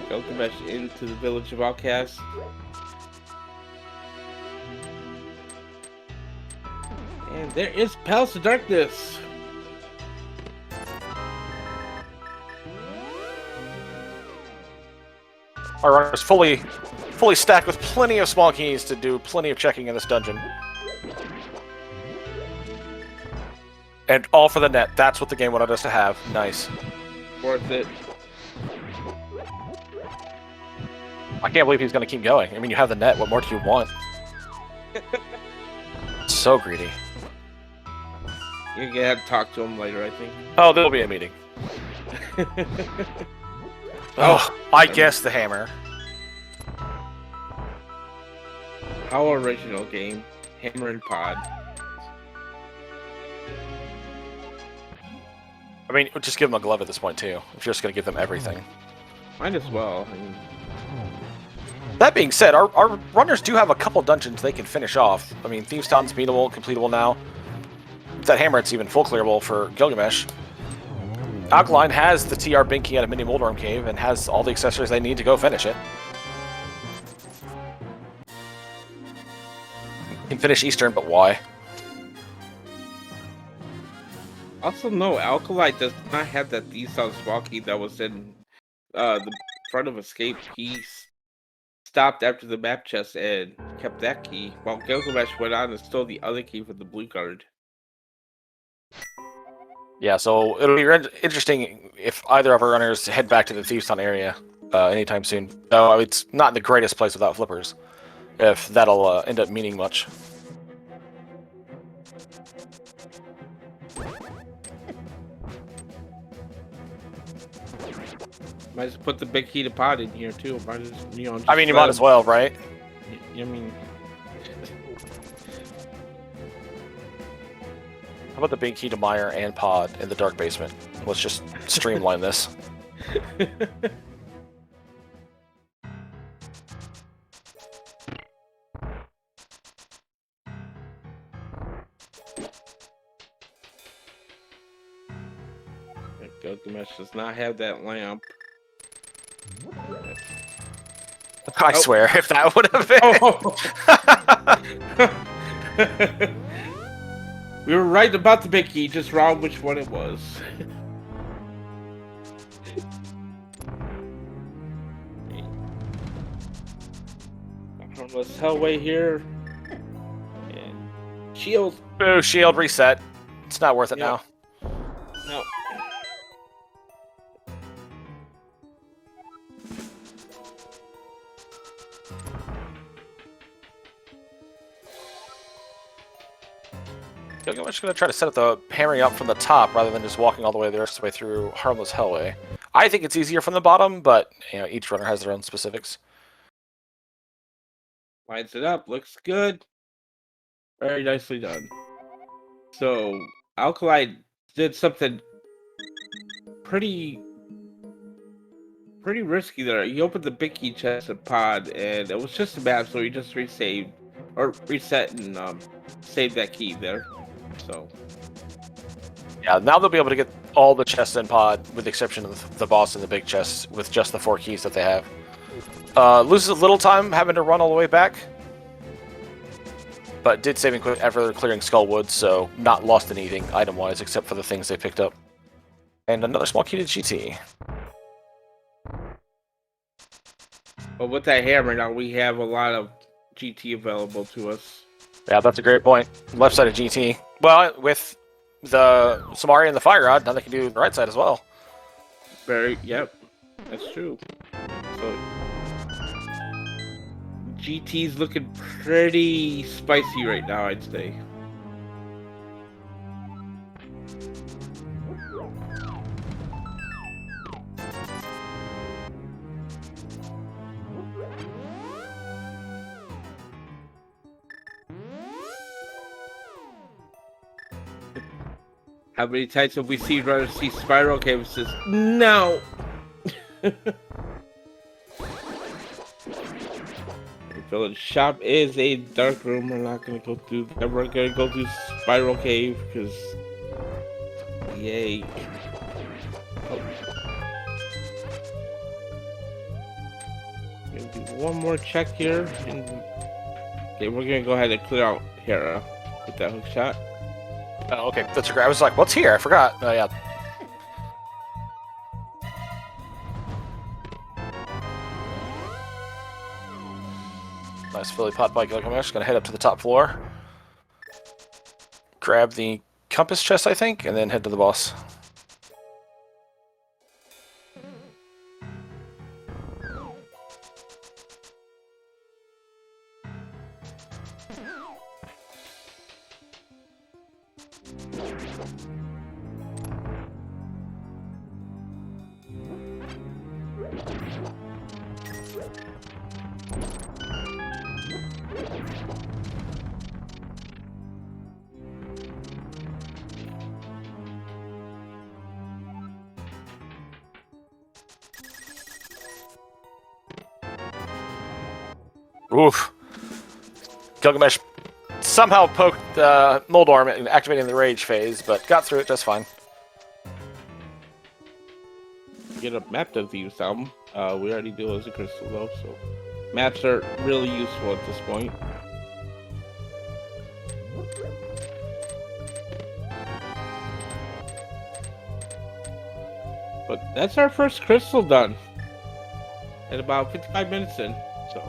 Gilgamesh into the village of outcasts. And there is Palace of Darkness. Our runner is fully stacked with plenty of small keys to do plenty of checking in this dungeon. And all for the net. That's what the game wanted us to have. Nice. Worth it. I can't believe he's going to keep going. I mean, you have the net. What more do you want? So greedy. You're gonna have to talk to him later, I think. Oh, there'll be a meeting. Oh, I guess the hammer. How original game. Hammer and pod. I mean, just give them a glove at this point, too. If you're just going to give them everything. Might as well. I mean, that being said, our runners do have a couple dungeons they can finish off. I mean, Thieves' Town's beatable, completable now. That hammer, it's even full clearable for Gilgamesh. Alkaline has the TR Binky at a mini Moldorm Cave and has all the accessories they need to go finish it. Can finish Eastern, but why? also, no, Alkalite does not have that Thieves' Town small key that was in the front of Escape. He stopped after the map chest and kept that key, while Gilgamesh went on and stole the other key for the blue card. Yeah, so it'll be interesting if either of our runners head back to the Thieves' Town area anytime soon. Though it's not the greatest place without flippers, if that'll end up meaning much. Might as well put the big key to pod in here too. Might as, just I mean, you might as well, right? I mean, how about the big key to Mire and pod in the dark basement? Let's just streamline this. Gilgamesh does not have that lamp. I swear, if that would have been... We were right about the big key, just wrong which one it was. Harmless Hellway here. And shield. Boo, shield reset. It's not worth it now. No. I'm just going to try to set up the hammering up from the top rather than just walking all the way the rest of the way through Harmless Hellway. I think it's easier from the bottom, but each runner has their own specifics. Lines it up, looks good. Very nicely done. So, Alkaline did something pretty risky there. He opened the big key chest and pod, and it was just a map, so he just reset and saved that key there. So, yeah, now they'll be able to get all the chests in pod, with the exception of the boss and the big chests, with just the 4 keys that they have. Loses a little time having to run all the way back, but did save and quit after clearing Skullwood, so not lost anything item-wise except for the things they picked up. And another small key to GT. but with that hammer now, we have a lot of GT available to us. Yeah, that's a great point. Left side of GT. Well, with the Samari and the Fire Rod, now they can do the right side as well. Yep, that's true. So, GT's looking pretty spicy right now, I'd say. How many times have we seen runners see Spiral Cave and says, no! Village shop is a dark room. We're not gonna go through that. We're gonna go through Spiral Cave because, yay! Oh. Gonna do one more check here. Okay, we're gonna go ahead and clear out Hera with that hook shot. Oh, okay, that's great. I was like, what's here? I forgot. Oh, yeah. Nice Philly pot by Gilgamesh. Gonna head up to the top floor. Grab the compass chest, I think, and then head to the boss. Oof. Gilgamesh somehow poked Moldorm in activating the rage phase, but got through it just fine. Get a map to view some. We already do as a crystal though, so maps are really useful at this point. But that's our first crystal done. At about 55 minutes in, so.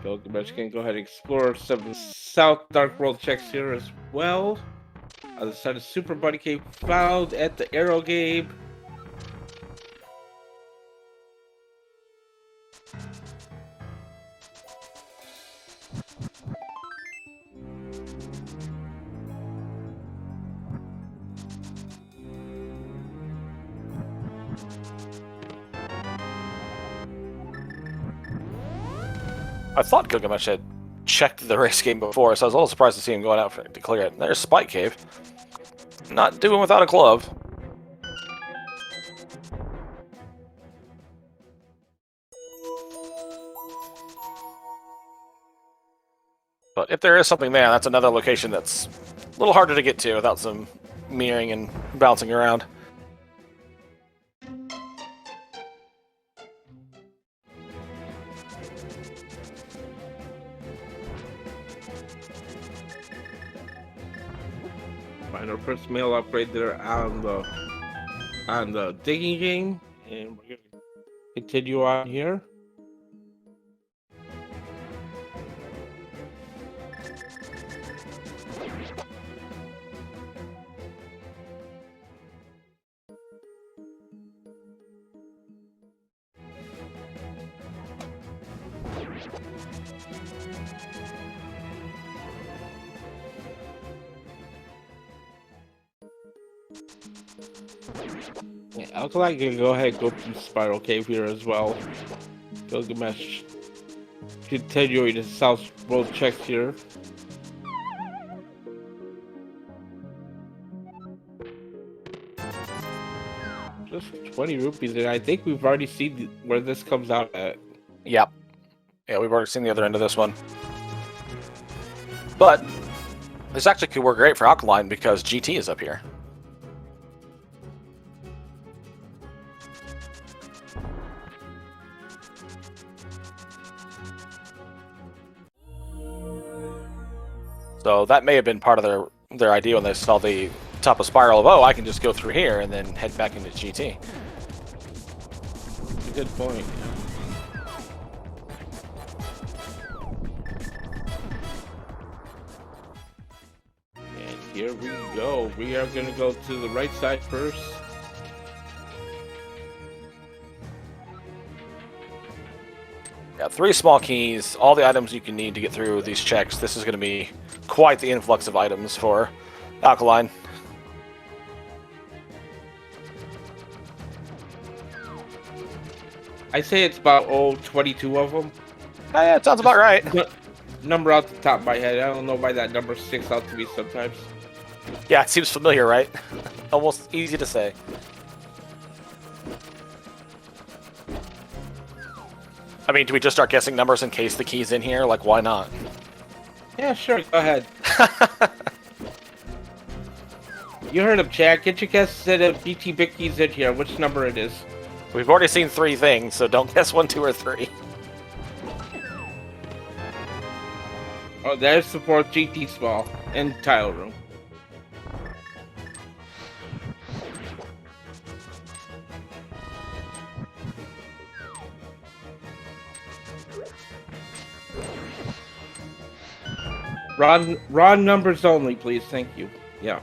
Gilgamesh can go ahead and explore some South Dark World checks here as well. Other side of Super Buddy Cave found at the Arrow Game. I thought Gilgamesh had checked the race game before, so I was a little surprised to see him going out to clear it. There's Spike Cave. Not doing without a glove. But if there is something there, that's another location that's a little harder to get to without some mirroring and bouncing around. Find our first mail upgrade there on the digging game, and we're gonna continue on here. Yeah, Alkali can go ahead and go through Spiral Cave here as well. Gilgamesh continuing his South World checks here. Just 20 rupees, and I think we've already seen where this comes out at. Yep. Yeah, we've already seen the other end of this one. But this actually could work great for Alkaline because GT is up here. So that may have been part of their idea when they saw the top of Spiral of, oh, I can just go through here and then head back into GT. Good point. And here we go. We are going to go to the right side first. Yeah, 3 small keys, all the items you can need to get through these checks. This is going to be quite the influx of items for Alkaline. I say it's about 22 of them. Yeah, it sounds about right. Number out the top of my head. I don't know why that number sticks out to me sometimes. Yeah, it seems familiar, right? Almost easy to say. I mean, do we just start guessing numbers in case the key's in here? Like, why not? Yeah, sure. Go ahead. You heard him, Chad. Get your guesses at if GT Vicky's in here. Which number it is? We've already seen 3 things, so don't guess 1, 2, or 3. Oh, there's the 4th GT Small and tile room. Raw numbers only, please. Thank you. Yeah.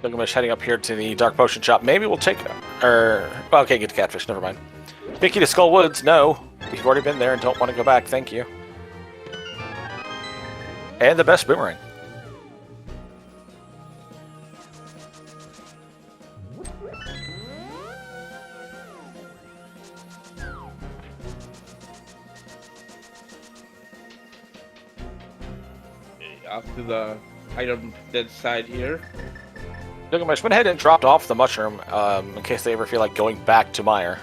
Gilgamesh heading up here to the Dark Potion Shop. Maybe we'll take... well, okay, get to Catfish. Never mind. Vicky to Skull Woods. No. We've already been there and don't want to go back. Thank you. And the best boomerang. Off to the item dead side here. Gilgamesh went ahead and dropped off the mushroom in case they ever feel like going back to Mire.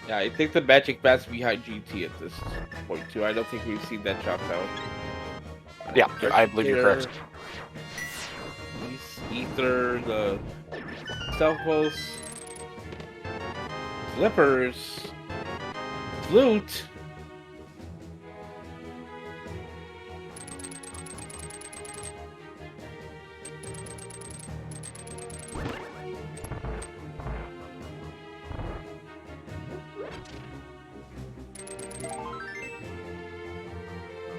Yeah, I think the magic bat's behind GT at this point too. I don't think we've seen that dropped out. Yeah, I believe you're correct. Ether, the Selfos, Slippers, Loot.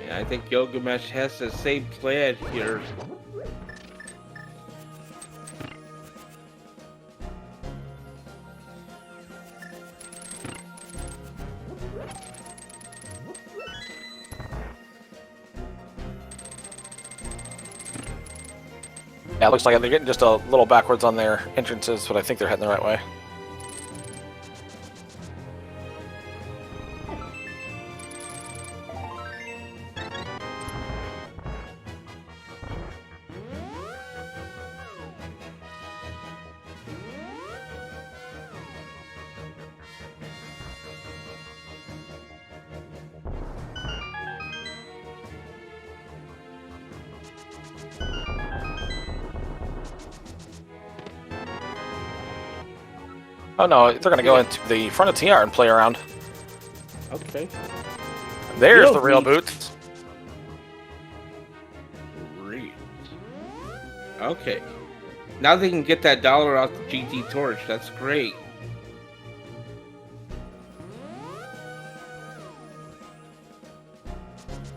Yeah, I think Gilgamesh has the same plan here. Yeah, it looks like they're getting just a little backwards on their entrances, but I think they're heading the right way. Oh no, they're gonna go into the front of TR and play around. Okay. There's the real boots. Great. Okay. Now they can get that dollar off the GT Torch. That's great.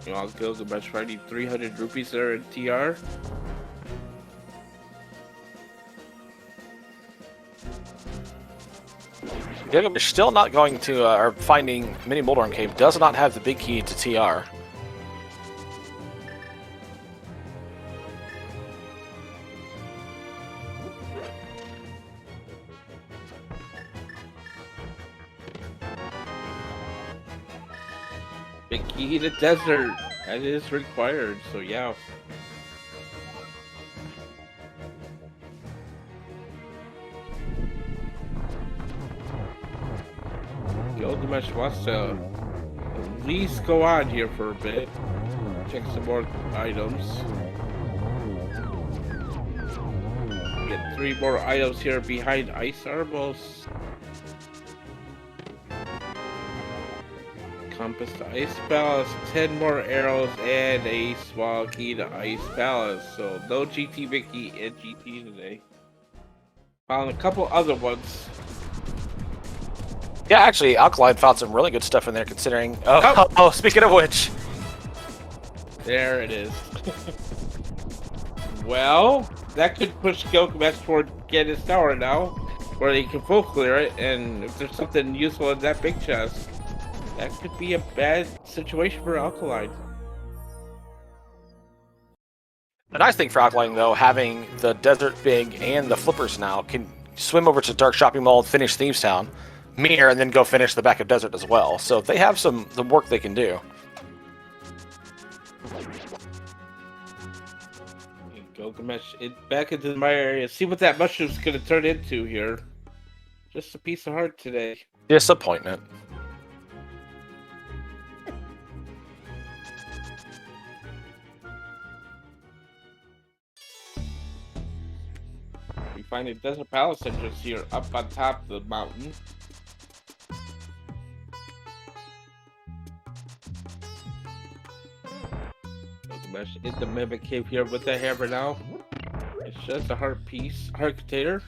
You know, Gilgamesh finding 300 rupees there in TR. Gilgamesh still not going to, or finding Mini Moldorm Cave, does not have the big key to TR. Big key to desert. That is required, so yeah. Gilgamesh wants to at least go on here for a bit. Check some more items. Get 3 more items here behind Ice Arbos. Compass to Ice Palace, 10 more arrows, and a small key to Ice Palace. So no GT Vicky and GT today. Found a couple other ones. Yeah, actually, Alkaline found some really good stuff in there considering... Oh, speaking of which... There it is. Well, that could push Gilgamesh toward Gannis Tower now. or they can full clear it, and if there's something useful in that big chest, that could be a bad situation for Alkaline. The nice thing for Alkaline, though, having the Desert Big and the Flippers now, can swim over to Dark Shopping Mall and finish Thieves Town, mirror, and then go finish the back of Desert as well. So they have some work they can do. Gilgamesh back into my area. See what that mushroom's gonna turn into here. Just a piece of heart today. Disappointment. We find a Desert Palace entrance here up on top of the mountain. Gilgamesh in the Mimic Cave here with the hammer now. It's just a heart piece, heart container.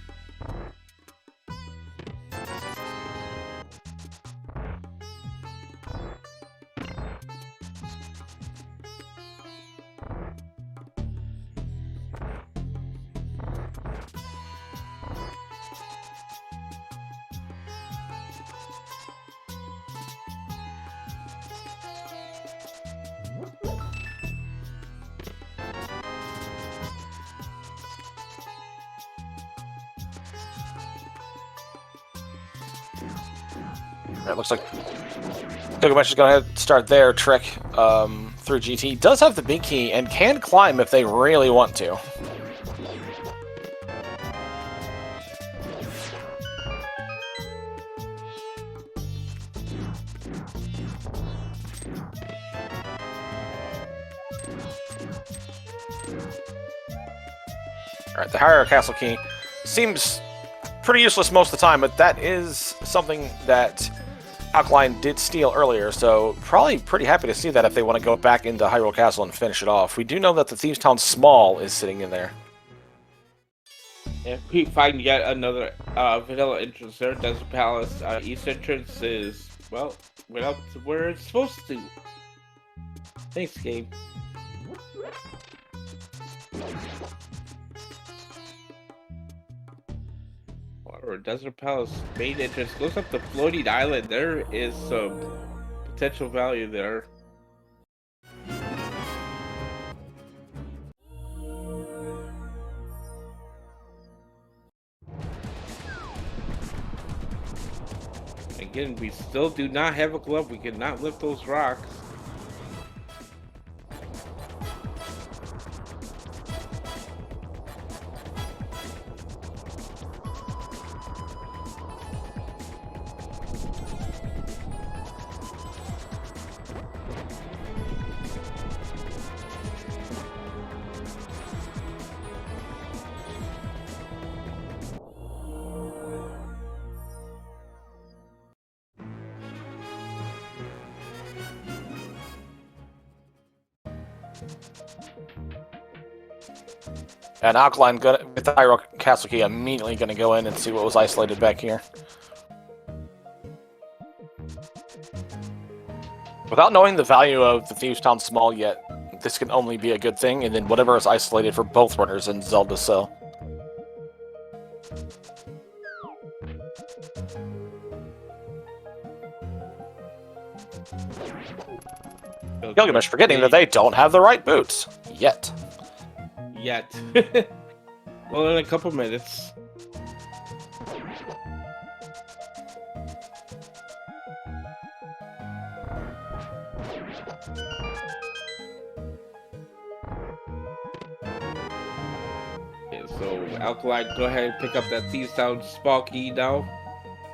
It looks like Gilgamesh is going to start their trick through GT. Does have the big key and can climb if they really want to. Alright, the higher castle key seems pretty useless most of the time, but that is something that Alkaline did steal earlier, so probably pretty happy to see that if they want to go back into Hyrule Castle and finish it off. We do know that the Thieves Town Small is sitting in there. If we find yet another vanilla entrance there, Desert Palace East entrance is, well, went up to where it's supposed to. Thanks, game. Or Desert Palace main entrance goes up the floating island. There is some potential value there. Again, we still do not have a glove. We cannot lift those rocks. And Alkaline, with the Hyrule Castle key, immediately going to go in and see what was isolated back here. Without knowing the value of the Thieves Town Small yet, this can only be a good thing, and then whatever is isolated for both runners in Zelda Cell. Gilgamesh forgetting that they don't have the right boots. Yet. Well, in a couple minutes. Okay, so Alkaline, go ahead and pick up that Thieves Town small key now.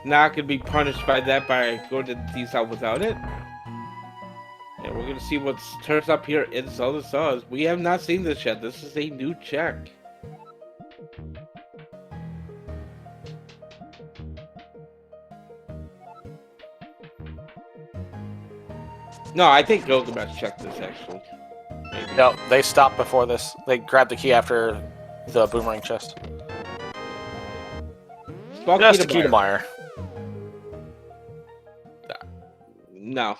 Not gonna be punished by that by going to the Thieves Town without it. And we're gonna see what turns up here in Zelda SaHa's. We have not seen this yet. This is a new check. No, I think Gilgamesh checked this actually. Maybe. No, they stopped before this. They grabbed the key after the boomerang chest. Just the key to Meyer. No.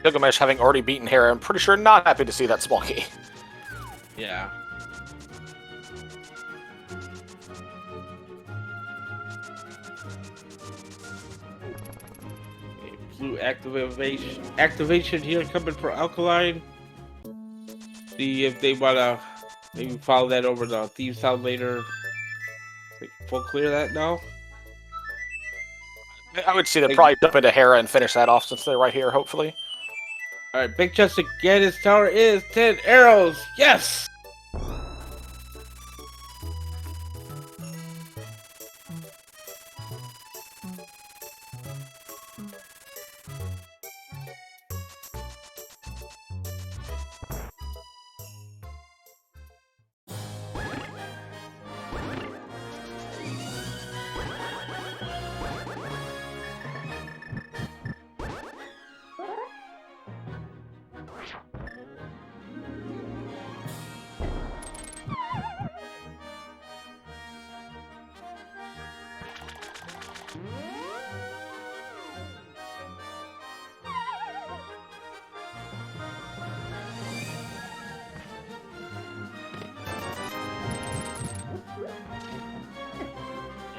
Gilgamesh, having already beaten Hera, I'm pretty sure not happy to see that small key. Yeah. Blue activation here coming for Alkaline. See if they wanna maybe follow that over to Thieves Town later. Like, full clear that now. I would see them probably jump into Hera and finish that off since they're right here, hopefully. Alright, Big Chest again. His tower is 10 arrows. Yes!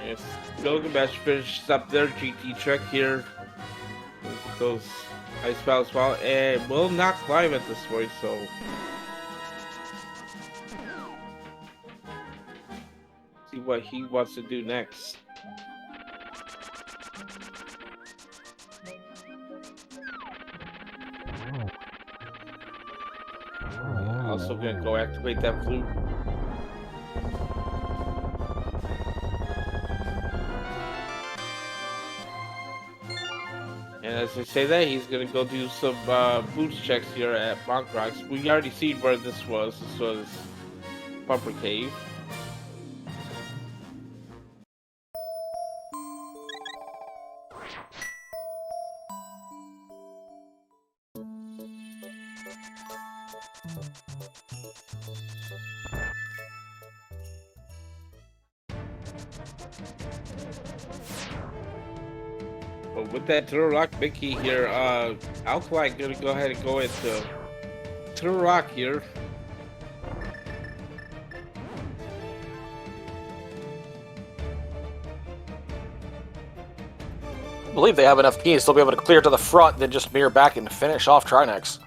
Yes, Gilgamesh finishes up their GT trek here. Those ice battles well, and will not climb at this point, so. See what he wants to do next. Also gonna go activate that flute. And as I say that, he's gonna go do some boots checks here at Monk Rocks. We already seen where this was. This was Bumper Cave. But with that Turtle Rock Mickey here, Alkaline gonna go ahead and go into Turtle Rock here. I believe they have enough keys, they'll be able to clear to the front, then just mirror back and finish off Trinex.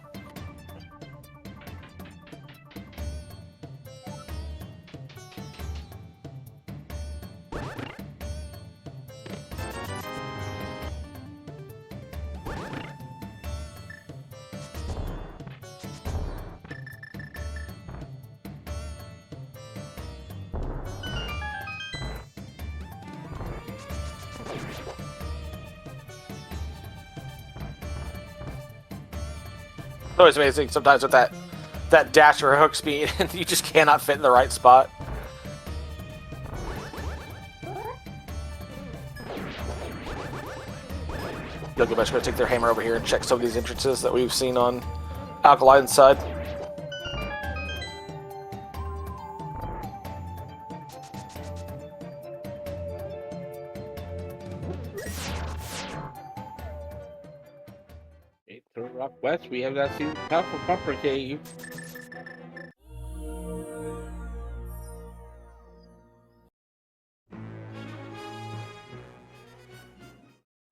It's always amazing sometimes with that dash or hook speed, and you just cannot fit in the right spot. Gilgamesh going to take their hammer over here and check some of these entrances that we've seen on Alkaline's side. Rock West, we have not seen top of Bumper Cave.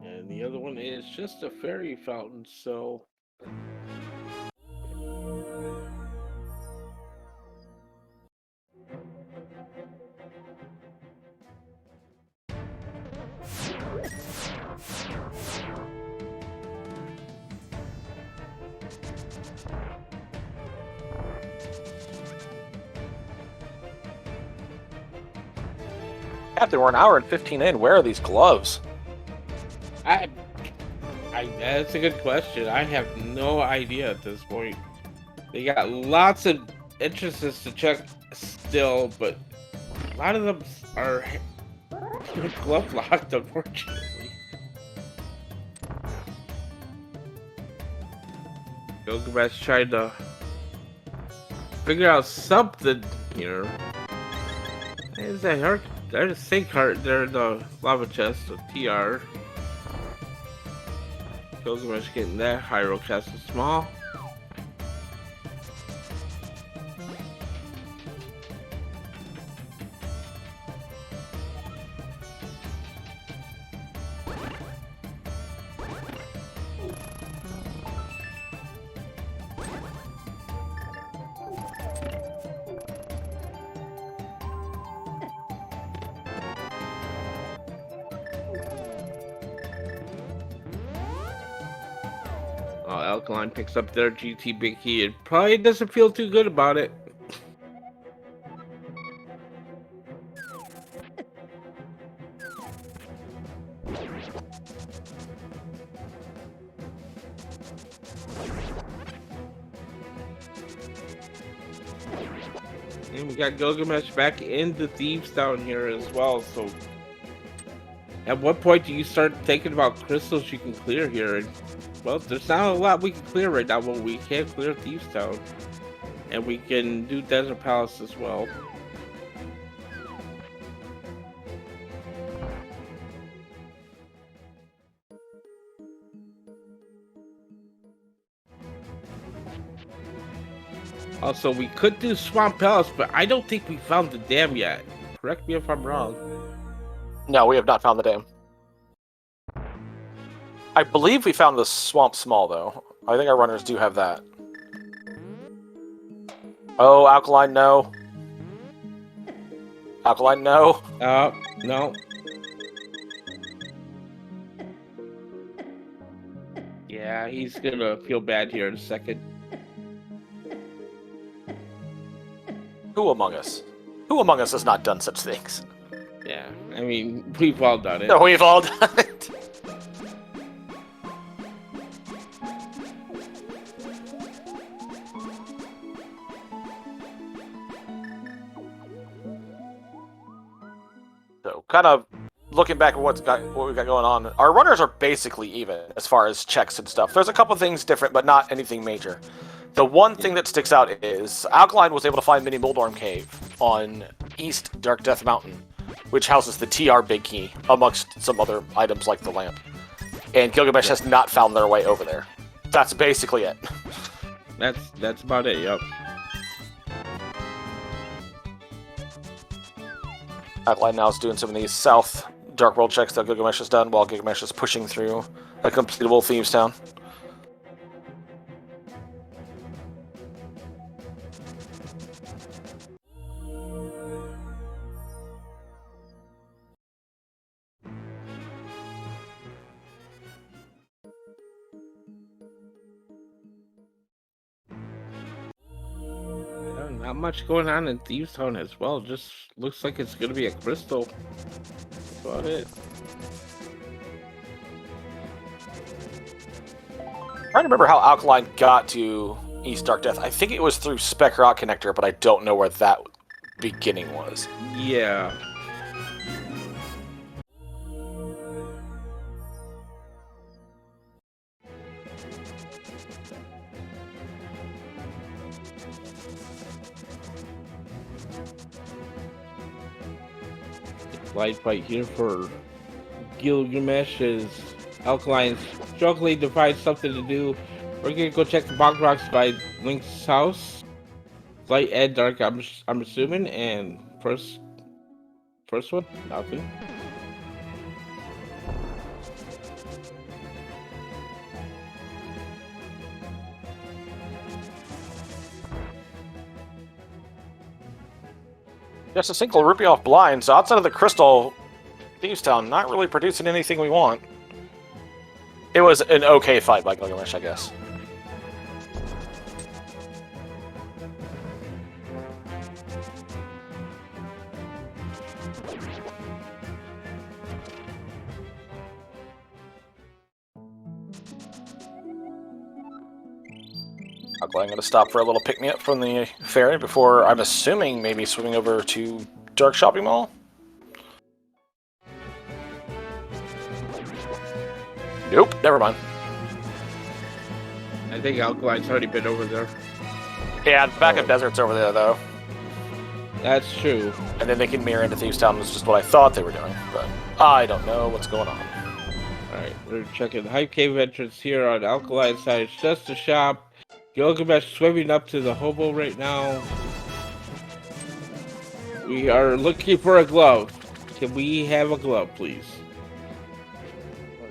And the other one is just a fairy fountain, so. Captain, we're an hour and 15 in. Where are these gloves? That's a good question. I have no idea at this point. They got lots of entrances to check still, but a lot of them are glove locked, unfortunately. Gilgamesh tried to figure out something here. There's a heart. There's a sink heart there in the lava chest of TR. Gilgamesh getting that. Hyrule Castle small. Alkaline picks up their GT Big Key. It probably doesn't feel too good about it. And we got Gilgamesh back in the Thieves down here as well, so at what point do you start thinking about crystals you can clear here? And, well, there's not a lot we can clear right now, but we can clear Thieves Town. And we can do Desert Palace as well. Also, we could do Swamp Palace, but I don't think we found the dam yet. Correct me if I'm wrong. No, we have not found the dam. I believe we found the Swamp Small, though. I think our runners do have that. Oh, Alkaline, no. Alkaline, no. No. Yeah, he's gonna feel bad here in a second. Who among us? Who among us has not done such things? Yeah, I mean, we've all done it. No, we've all done it. So, kind of looking back at what we got going on, our runners are basically even as far as checks and stuff. There's a couple things different, but not anything major. The one thing that sticks out is Alkaline was able to find Mini Moldorm Cave on East Dark Death Mountain, which houses the TR Big Key, amongst some other items like the lamp. And Gilgamesh has not found their way over there. That's basically it. That's about it, yep. Alkaline now is doing some of these South Dark World checks that Gilgamesh has done while Gilgamesh is pushing through a completable Thieves Town. Not much going on in Thieves Town as well. Just looks like it's gonna be a crystal. That's about it. I'm trying to remember how Alkaline got to East Dark Death. I think it was through Spec Rock Connector, but I don't know where that beginning was. Yeah. Light fight here for Gilgamesh as Alkaline's struggling to find something to do. We're gonna go check the bog rocks by Link's house. Light and dark, I'm assuming, and first one, nothing. Just a single rupee off blind, so outside of the Crystal, Thieves Town not really producing anything we want. It was an okay fight by Gilgamesh, I guess. I'm going to stop for a little pick-me-up from the ferry before, I'm assuming, maybe swimming over to Dark Shopping Mall. Nope, never mind. I think Alkaline's already been over there. Yeah, the backup desert's over there, though. That's true. And then they can mirror into Thieves Town, was just what I thought they were doing, but I don't know what's going on. Alright, we're checking the Hype Cave entrance here on Alkaline side. It's just a shop. Gilgamesh swimming up to the hobo right now. We are looking for a glove. Can we have a glove, please?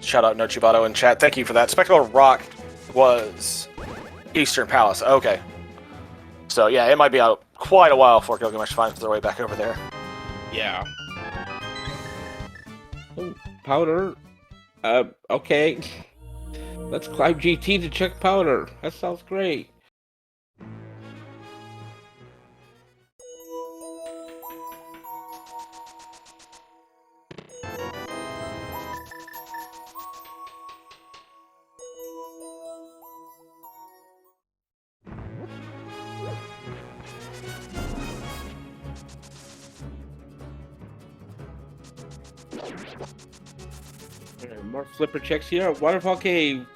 Shout out No Chibato in chat. Thank you for that. Spectacle Rock was Eastern Palace. Okay. So, yeah, it might be out quite a while before Gilgamesh finds their way back over there. Yeah. Oh, powder. Okay. Let's climb GT to check powder. That sounds great. More flipper checks here. Waterfall Cave.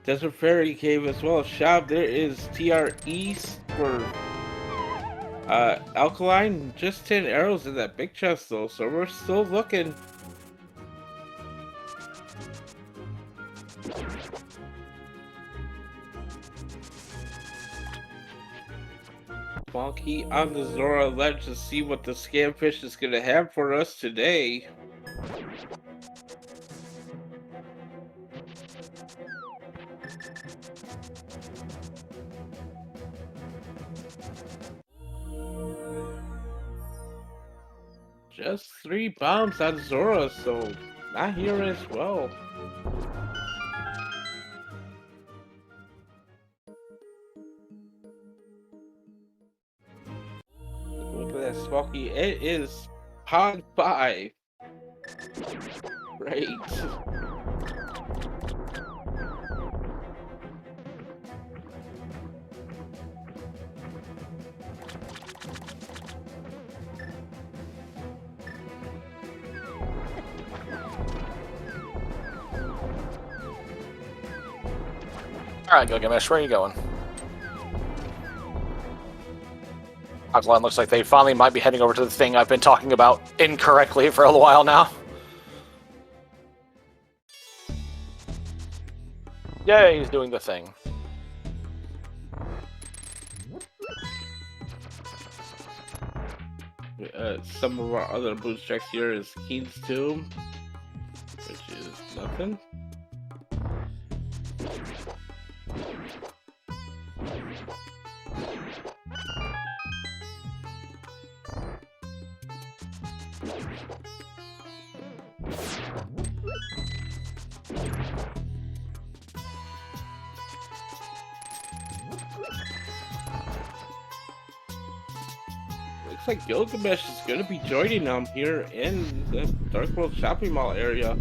Desert Fairy Cave as well. Shop. There is TR East for Alkaline. Just 10 arrows in that big chest though, so we're still looking. Monkey on the Zora ledge to see what the scamfish is gonna have for us today. Just 3 bombs on Zora, so not here as well. Look at that Smoky. It is Pod 5. Great. Alright, Gilgamesh, where are you going? Alkaline looks like they finally might be heading over to the thing I've been talking about incorrectly for a while now. Yay, he's doing the thing. Some of our other boost checks here is Keen's Tomb, which is nothing. Looks like Gilgamesh is going to be joining them here in the Dark World Shopping Mall area.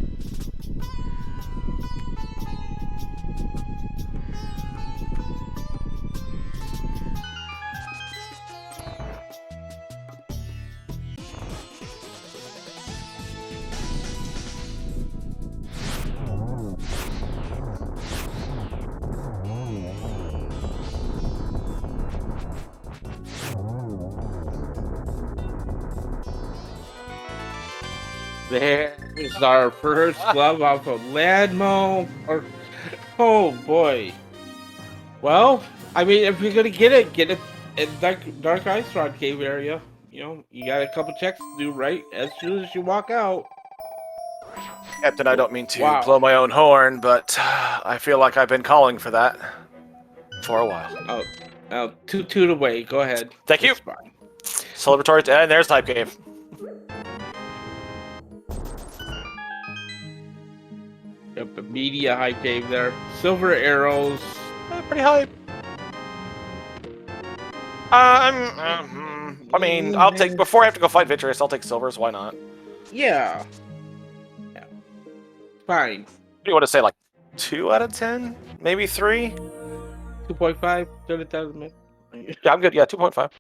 There's our first glove off of Ladmo. Oh boy. Well, I mean, if you're gonna get it in Dark Ice Rod Cave area. You know, you got a couple checks to do right as soon as you walk out. Captain, I don't mean to blow my own horn, but I feel like I've been calling for that for a while. Oh, now toot away. Go ahead. Thank you. Celebratory, and there's Type Cave. Yep, a media hype cave there. Silver arrows. Pretty hype. I mean, I'll take, before I have to go fight Vitreous, I'll take silvers, why not? Yeah. Fine. What do you want to say, like 2 out of 10? Maybe 3? 2.5? 30,000. Yeah, I'm good. Yeah, 2.5.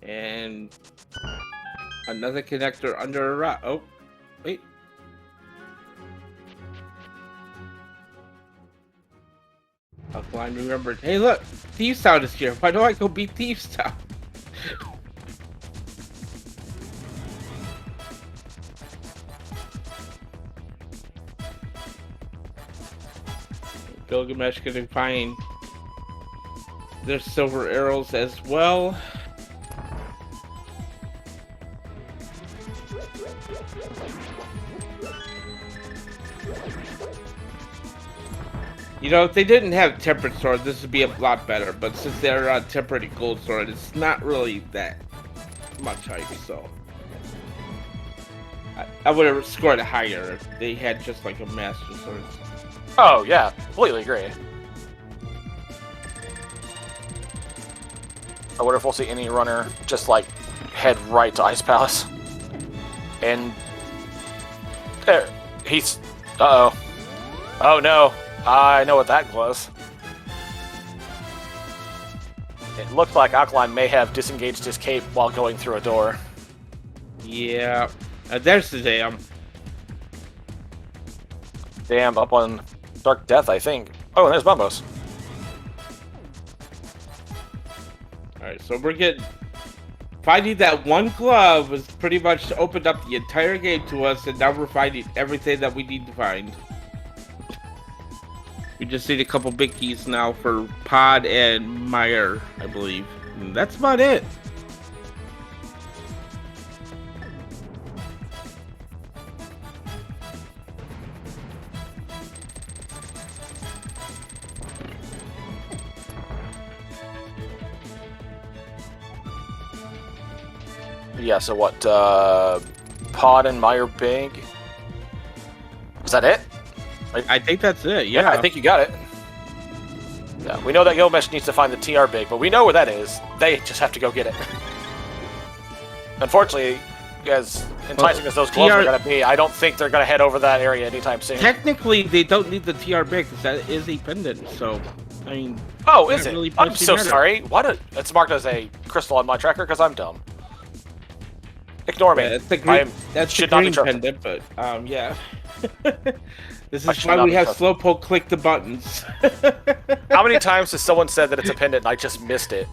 And another connector under a rock. Oh, wait. Alkaline remembered. Hey, look, Thieves Town is here. Why don't I go beat Thieves Town? Gilgamesh gonna find their silver arrows as well. You know, if they didn't have tempered sword, this would be a lot better. But since they're on tempered gold sword, it's not really that much hype. So I would have scored higher if they had just like a master sword. Oh yeah, completely agree. I wonder if we'll see any runner just like head right to Ice Palace. And there, he's. Uh-oh. Oh no. I know what that was. It looked like Alkaline may have disengaged his cape while going through a door. Yeah. There's the dam. Damn, up on Dark Death, I think. Oh, and there's Bumbos. Alright, so we're getting... Finding that one glove was pretty much opened up the entire game to us, and now we're finding everything that we need to find. We just need a couple big keys now for Pod and Meyer, I believe. And that's about it. Yeah, so what, Pod and Meyer big? Is that it? I think that's it, Yeah, I think you got it. Yeah, we know that Gilgamesh needs to find the TR big, but we know where that is. They just have to go get it. Unfortunately, as enticing as those gloves are going to be, I don't think they're going to head over that area anytime soon. Technically, they don't need the TR big because that is a pendant, so, I mean... Oh, is it? Really I'm so sorry. Why it's marked as a crystal on my tracker because I'm dumb. Ignore me. Yeah, that's the green pendant, but, yeah. This is why we have Slowpoke click the buttons. How many times has someone said that it's a pendant and I just missed it?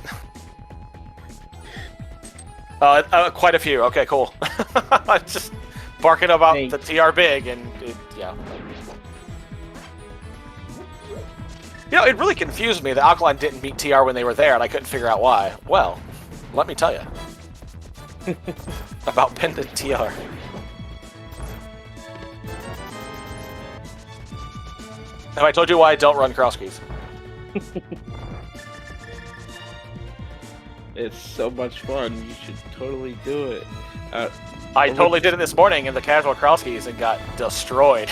Quite a few. Okay, cool. I'm just barking about the TR big and yeah. You know, it really confused me that Alkaline didn't beat TR when they were there and I couldn't figure out why. Well, let me tell you. About pendant TR. Have I told you why I don't run cross keys? It's so much fun. You should totally do it. I totally did it this morning in the casual cross keys and got destroyed.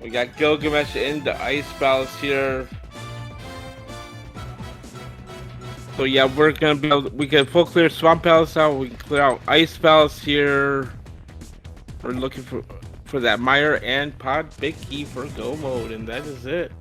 We got Gilgamesh in the Ice Palace here. So yeah, we're gonna be able we can full clear Swamp Palace out. We can clear out Ice Palace here. We're looking for that Meyer and Pod big key for go mode, and that is it.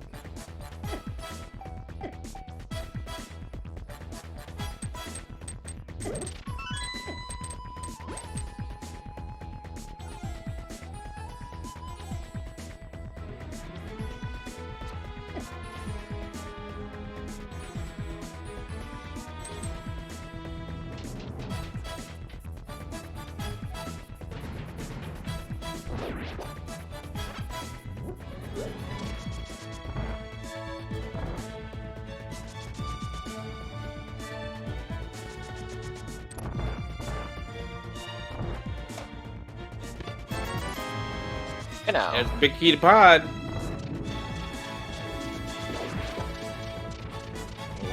Now. There's big key to Pod.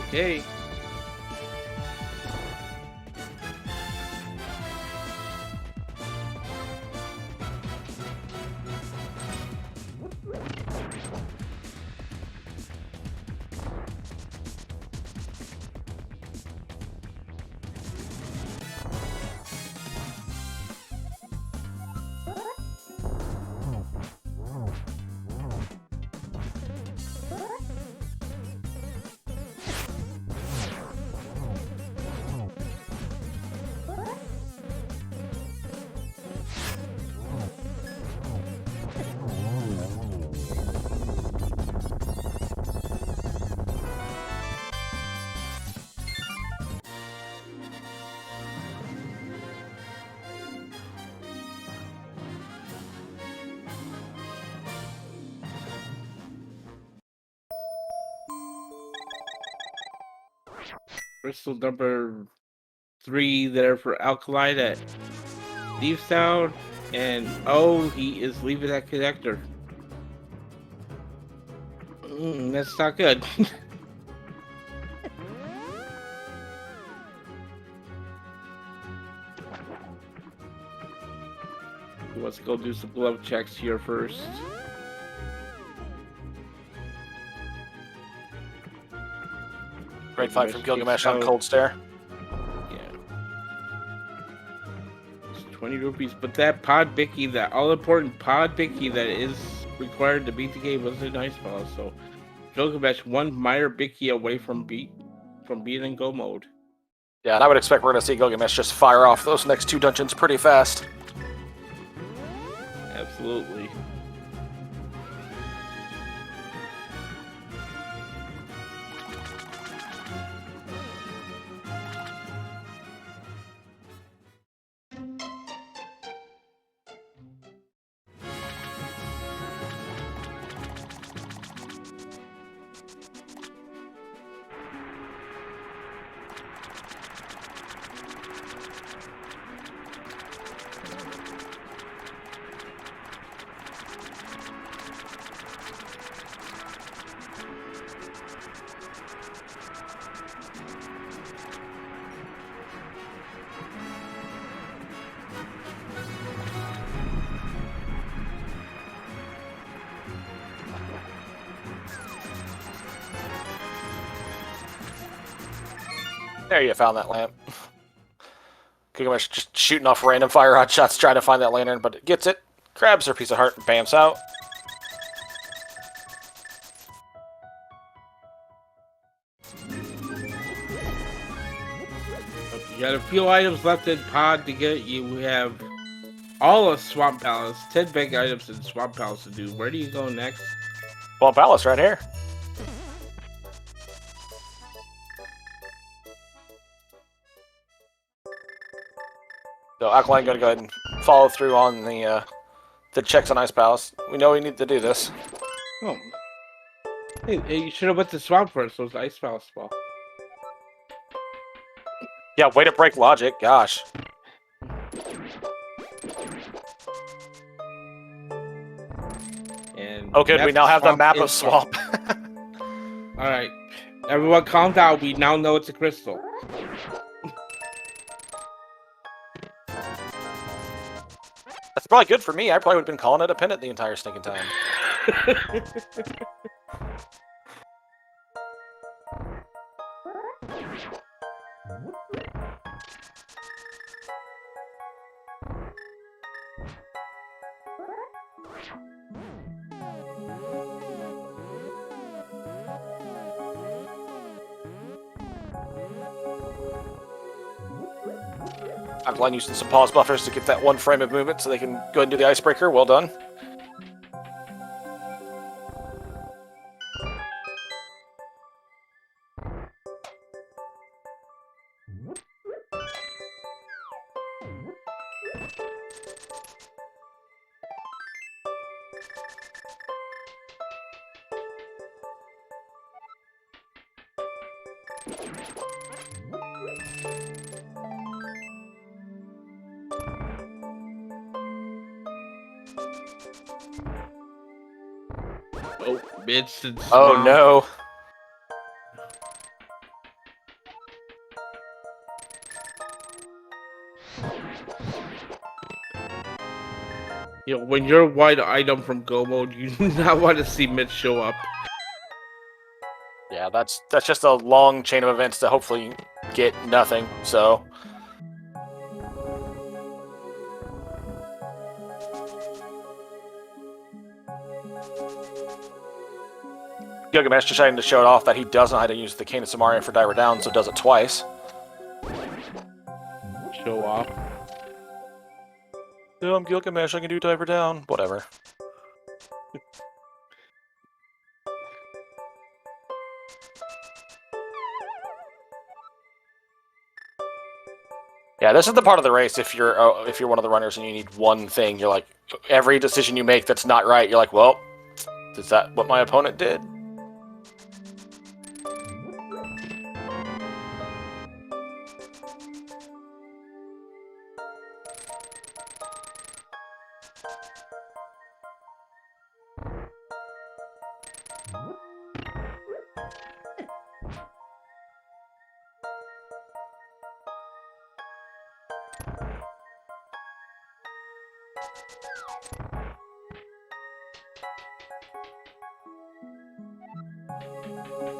Okay. crystal number 3 there for Alkaline at Thieves Town. And oh, he is leaving that connector. That's not good. Let's go do some glove checks here first. Great fight from Gilgamesh on Cold Stare. Yeah. It's 20 rupees, but that pod Bicky, that all-important pod Bicky that is required to beat the game was a nice ball. So Gilgamesh one Meyer Bicky away from beating Go mode. Yeah, and I would expect we're going to see Gilgamesh just fire off those next 2 dungeons pretty fast. Absolutely. There you found that lamp. Gilgamesh just shooting off random fire rod shots trying to find that lantern, but it gets it, grabs her piece of heart, and bams out. You got a few items left in pod to get. You have all of Swamp Palace, 10 big items in Swamp Palace to do. Where do you go next? Well, Palace right here. So Alkaline going to go ahead and follow through on the checks on Ice Palace. We know we need to do this. Oh. Hey, you should have went to Swamp first. So it's Ice Palace spot. Yeah, way to break logic. Gosh. And oh, good. We now have the map of Swamp. All right. Everyone calm down. We now know it's a crystal. That's probably good for me. I probably would have been calling it a pennant the entire stinking time. Alkaline using some pause buffers to get that 1 frame of movement so they can go ahead and do the icebreaker. Well done. Oh, it's oh no. You know, when you're a white item from Go mode, you do not want to see Mitch show up. Yeah, that's just a long chain of events to hopefully get nothing, so... Gilgamesh just trying to show it off that he does know how to use the Cane of Samaria for Diver Down, so does it twice. Show off. No, I'm Gilgamesh, I can do Diver Down. Whatever. Yeah, this is the part of the race if you're one of the runners and you need one thing, you're like, every decision you make that's not right, you're like, well, is that what my opponent did?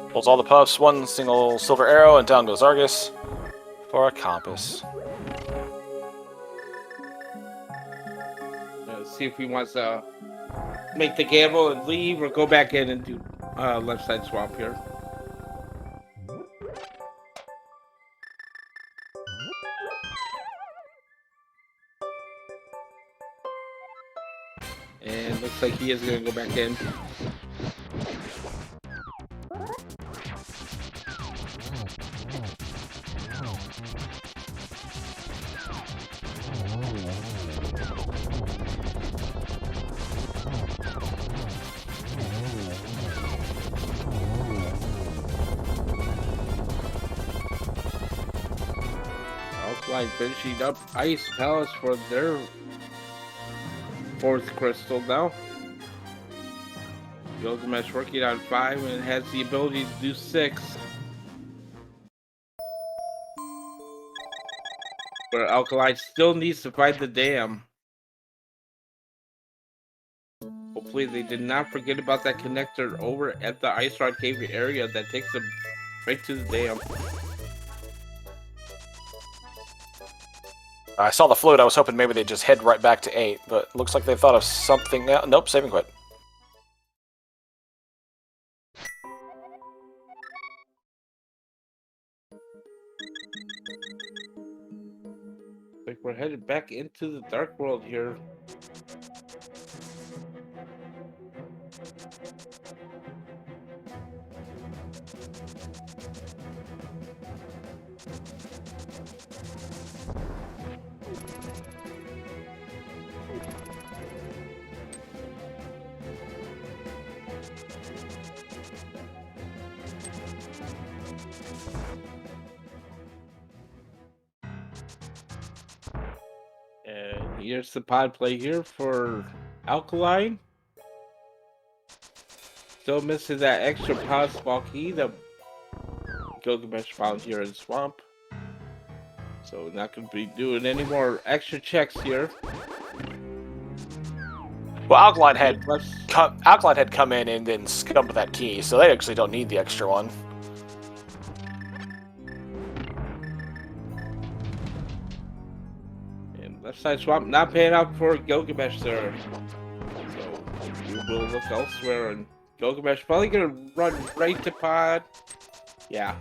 Pulls all the puffs, one single silver arrow, and down goes Argus for a compass. Let's see if he wants to make the gamble and leave or go back in and do left side swamp here. And looks like he is going to go back in. Alkaline finishing up Ice Palace for their 4th crystal now. Gilgamesh working on 5 and has the ability to do 6. Where Alkaline still needs to find the dam. Hopefully they did not forget about that connector over at the Ice Rod Cave area that takes them right to the dam. I saw the float. I was hoping maybe they'd just head right back to 8, but looks like they thought of something else. Nope, save and quit. Like we're headed back into the dark world here. And here's the pod play here for Alkaline. Still missing that extra pod small key that Gilgamesh found here in Swamp. So not going to be doing any more extra checks here. Well, Alkaline had come in and then scummed that key, so they actually don't need the extra one. And left side swamp not paying out for Gilgamesh there. So we will look elsewhere, and Gilgamesh probably going to run right to pod. Yeah.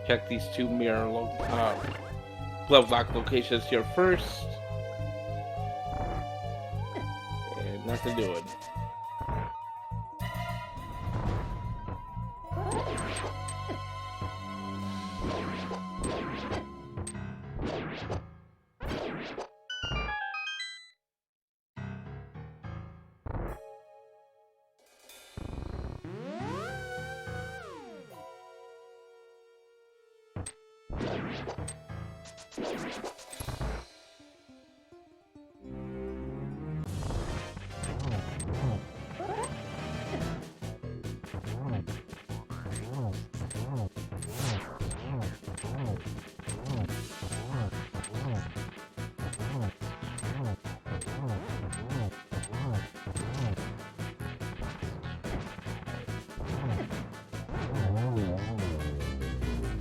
Check these 2 mirror glove lock locations here first. And nothing doing.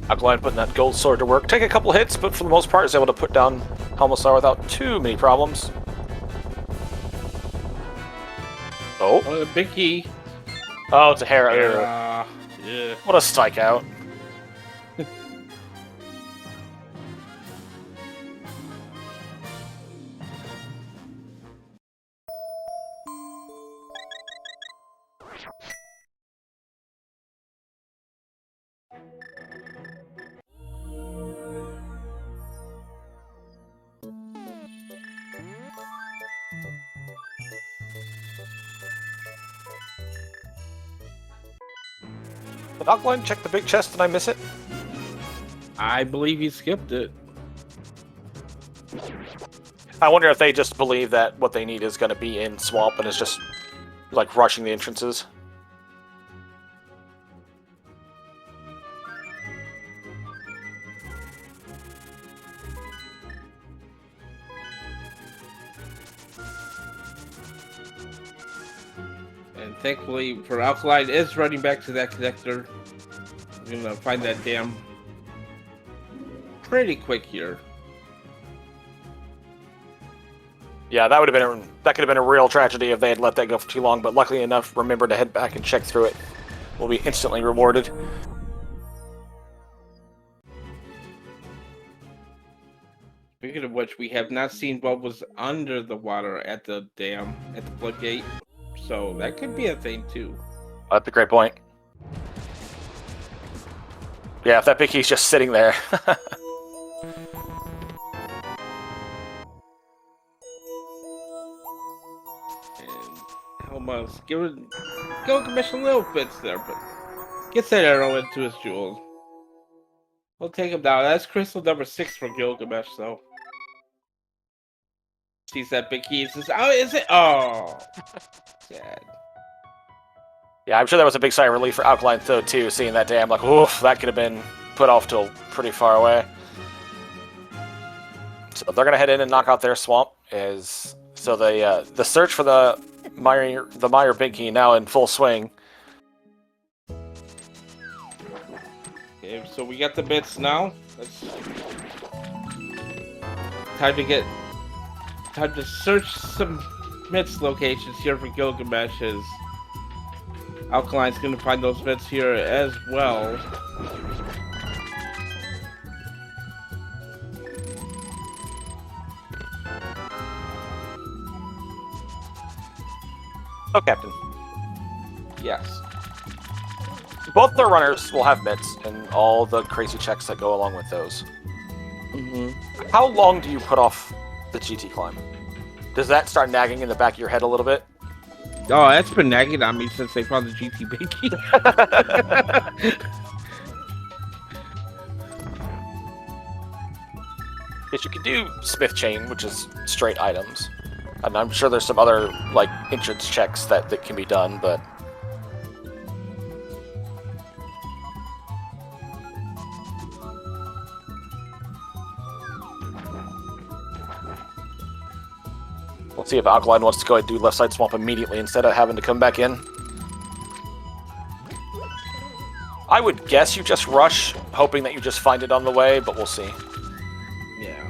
Alkaline putting that gold sword to work. Take a couple hits, but for the most part is able to put down Helmasar without too many problems. Oh. Oh, the big key. Oh, it's a hair arrow. Yeah. What a strikeout. Did Alkaline check the big chest? Did I miss it? I believe he skipped it. I wonder if they just believe that what they need is going to be in Swamp and is just, like, rushing the entrances. And thankfully for Alkaline is running back to that connector. We're gonna find that dam pretty quick here. Yeah, that could have been a real tragedy if they had let that go for too long, but luckily enough, remember to head back and check through it. We'll be instantly rewarded. Speaking of which, we have not seen what was under the water at the dam, at the floodgate. So that could be a thing too. That's a great point. Yeah, if that big key's just sitting there. And almost giving Gilgamesh a little bits there, but gets that arrow into his jewel. We'll take him down. That's crystal number 6 for Gilgamesh, though. Sees that big key and says, "Oh, is it? Oh, sad." Yeah, I'm sure that was a big sigh of relief for Alkaline, though, too, seeing that dam. Like, oof, that could have been put off till pretty far away. So they're going to head in and knock out their swamp. So the search for the Meyer big key now in full swing. Okay, so we got the bits now. Time to search some bits locations here for Gilgamesh. As Alkaline's going to find those bits here as well. Oh, Captain. Yes. Both their runners will have bits and all the crazy checks that go along with those. Mm-hmm. How long do you put off the GT climb? Does that start nagging in the back of your head a little bit? Oh, that's been nagging on me since they found the GT Biggie. Yes, you can do Smith Chain, which is straight items. And I'm sure there's some other, like, entrance checks that can be done, but... Let's see if Alkaline wants to go ahead and do left side swamp immediately instead of having to come back in. I would guess you just rush, hoping that you just find it on the way, but we'll see. Yeah.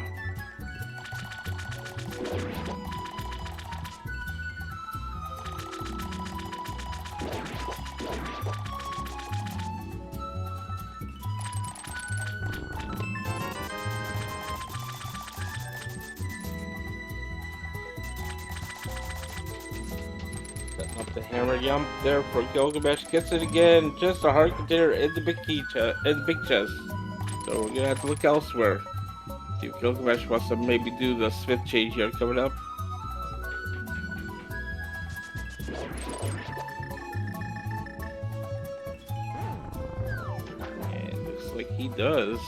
Setting up the hammer yump there for Gilgamesh. Gets it again. Just a hard container in the big key chest, in the big chest. So we're gonna have to look elsewhere. See if Gilgamesh wants to maybe do the Smith change here coming up. And looks like he does.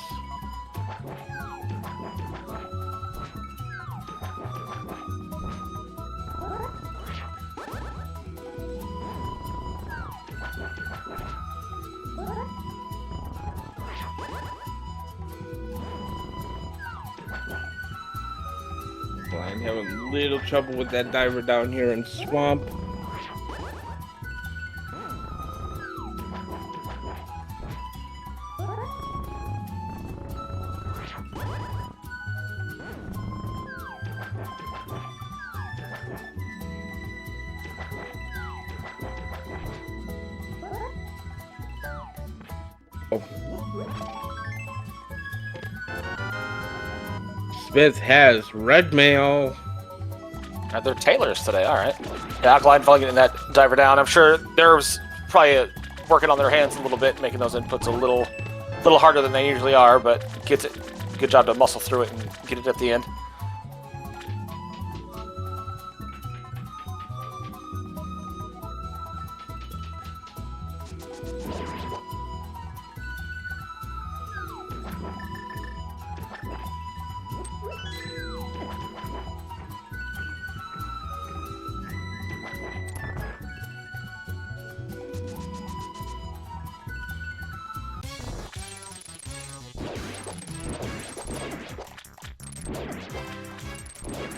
I'm having a little trouble with that diver down here in Swamp. Smith has red mail. They're tailors today, alright. Yeah, Alkaline finally getting that diver down. I'm sure there's probably working on their hands a little bit, making those inputs a little harder than they usually are, but gets it. Good job to muscle through it and get it at the end.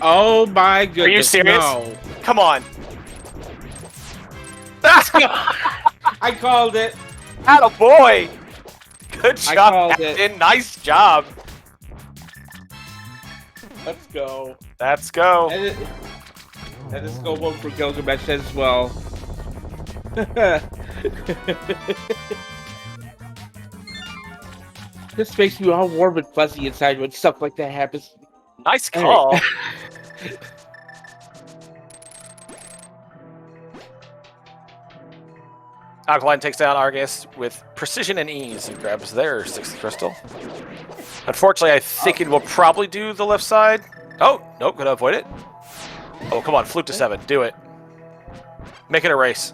Oh my goodness! Are you serious? No. Come on. I called it. Attaboy! Good job, called it. Captain. Nice job. Let's go. Let's go. And let's go vote for Gilgamesh as well. This makes me all warm and fuzzy inside when stuff like that happens. Nice call. Alkaline takes down Argus with precision and ease and grabs their 6th crystal. Unfortunately, I think it will probably do the left side. Oh, nope, gonna avoid it. Oh, come on, flute to 7. Do it. Make it a race.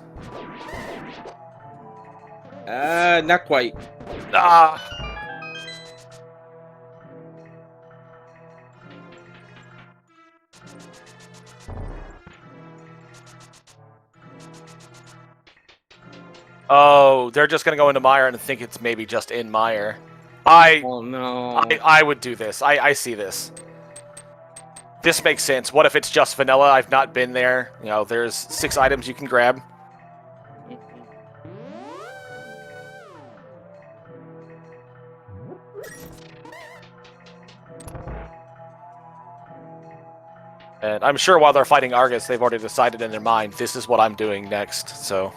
Not quite. Ah. Oh, they're just gonna go into Mire and think it's maybe just in Mire. Oh no. I would do this. I see this. This makes sense. What if it's just vanilla? I've not been there. You know, there's 6 items you can grab. And I'm sure while they're fighting Argus, they've already decided in their mind, this is what I'm doing next, so...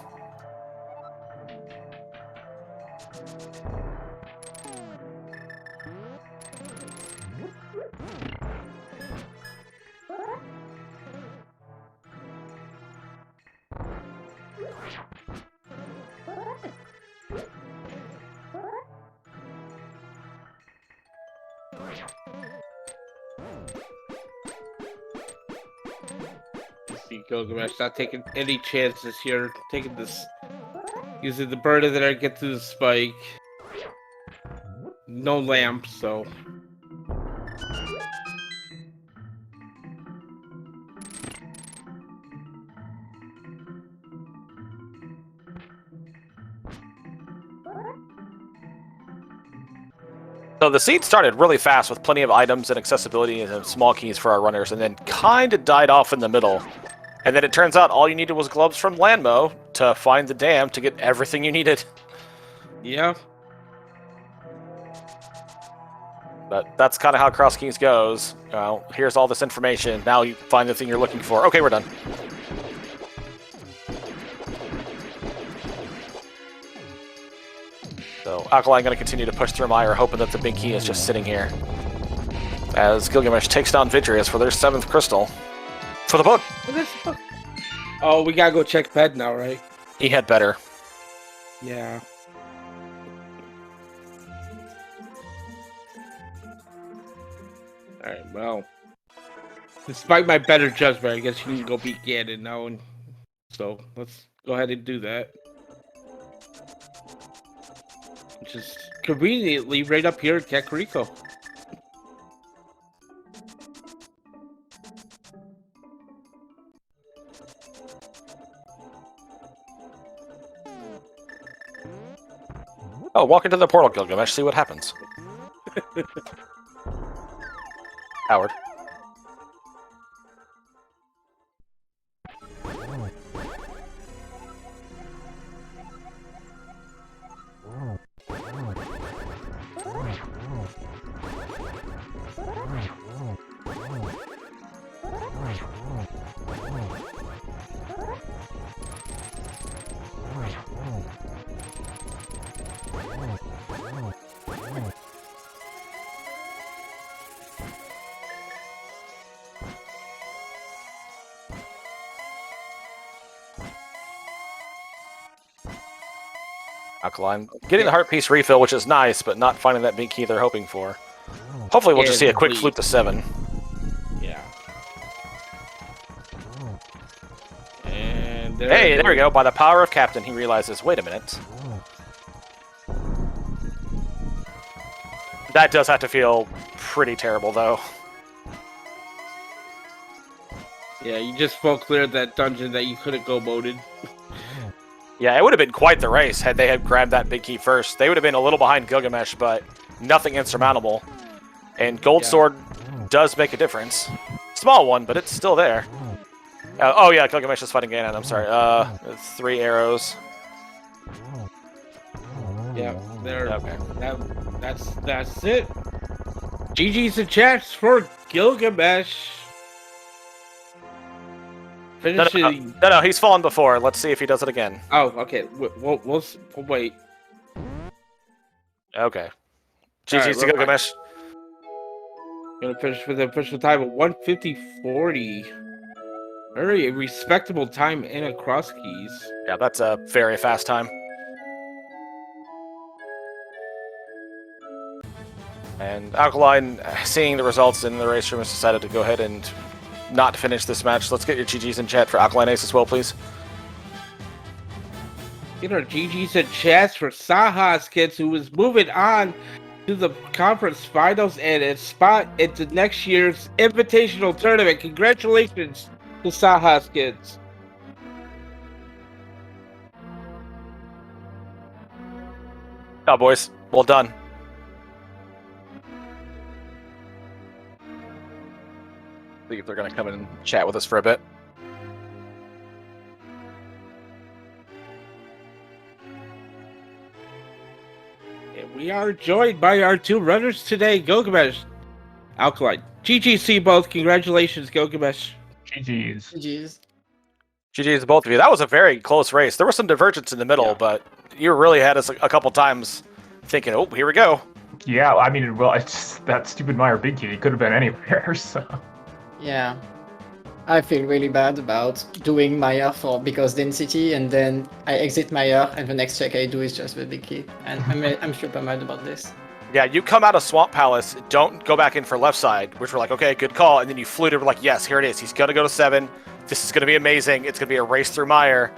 Gilgamesh not taking any chances here. Taking this, using the burden that I get through the spike. No lamp, so. So the seed started really fast with plenty of items and accessibility and small keys for our runners, and then kind of died off in the middle. And then it turns out all you needed was gloves from Landmo to find the dam to get everything you needed. Yeah. But that's kind of how Cross Keys goes. Here's all this information. Now you find the thing you're looking for. Okay, we're done. So Alkaline going to continue to push through Mire, hoping that the big key is just sitting here. As Gilgamesh takes down Vidrius for their 7th crystal. For the book. Oh, we gotta go check bed now, right? He had better. Yeah. Alright, well. Despite my better judgment, I guess you can go beat Ganon now, and so let's go ahead and do that. Which is conveniently right up here at Kakariko. Oh, walk into the portal, Gilgamesh. See what happens. Howard. Alkaline getting the heart piece refill, which is nice, but not finding that big key they're hoping for. Hopefully we'll just see a quick flute to 7. Yeah. And hey, there we go. By the power of Captain, he realizes, wait a minute. That does have to feel pretty terrible, though. Yeah, you just fell clear of that dungeon that you couldn't go modded. Yeah, it would have been quite the race had they had grabbed that big key first. They would have been a little behind Gilgamesh, but nothing insurmountable. And Gold Sword does make a difference. small one, but it's still there. Oh yeah, Gilgamesh is fighting Ganon. I'm sorry. It's 3 arrows. Yeah, there. Okay. That's it. GG's and chats for Gilgamesh. Finishing. No, he's fallen before. Let's see if he does it again. Oh, okay. We'll wait. Okay. GG's to Gilgamesh. Gonna finish with an official time of 1:50:40. Very respectable time in a cross keys. Yeah, that's a very fast time. And Alkaline, seeing the results in the race room, has decided to go ahead and not finish this match. Let's get your GGs in chat for Alkaline Ace as well, please. Get our GGs and chats for SaHa's kids, who is moving on to the conference finals and a spot into next year's invitational tournament. Congratulations to SaHa's kids. Oh, boys, well done. See if they're going to come in and chat with us for a bit. And we are joined by our 2 runners today, Gilgamesh, Alkaline. GGC both. Congratulations, Gilgamesh. GG's. GG's. GG's to both of you. That was a very close race. There was some divergence in the middle, but you really had us a couple times thinking, oh, here we go. Yeah, I mean, well, it's that stupid Meyer Big Key. It could have been anywhere, so... Yeah. I feel really bad about doing Maya for because density, and then I exit Maya, and the next check I do is just the big key. And I'm super mad about this. Yeah, you come out of Swamp Palace, don't go back in for left side, which we're like, okay, good call. And then you flew to, we're like, yes, here it is. He's going to go to 7. This is going to be amazing. It's going to be a race through Meyer.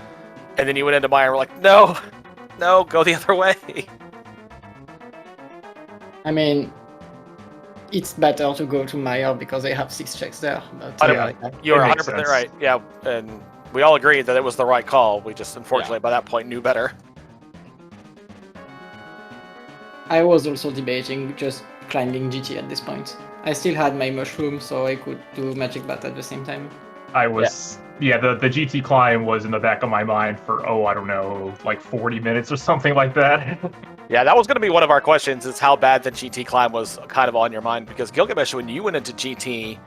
And then you went into Meyer, and we're like, no, go the other way. I mean, it's better to go to Maya because I have 6 checks there. But You're It makes 100% sense. right. Yeah, and we all agreed that it was the right call. We just, unfortunately, by that point, knew better. I was also debating just climbing GT at this point. I still had my mushroom, so I could do Magic Bat at the same time. I was... Yeah, the GT climb was in the back of my mind for, I don't know, like 40 minutes or something like that. Yeah, that was going to be one of our questions, is how bad the GT climb was kind of on your mind. Because Gilgamesh, when you went into GT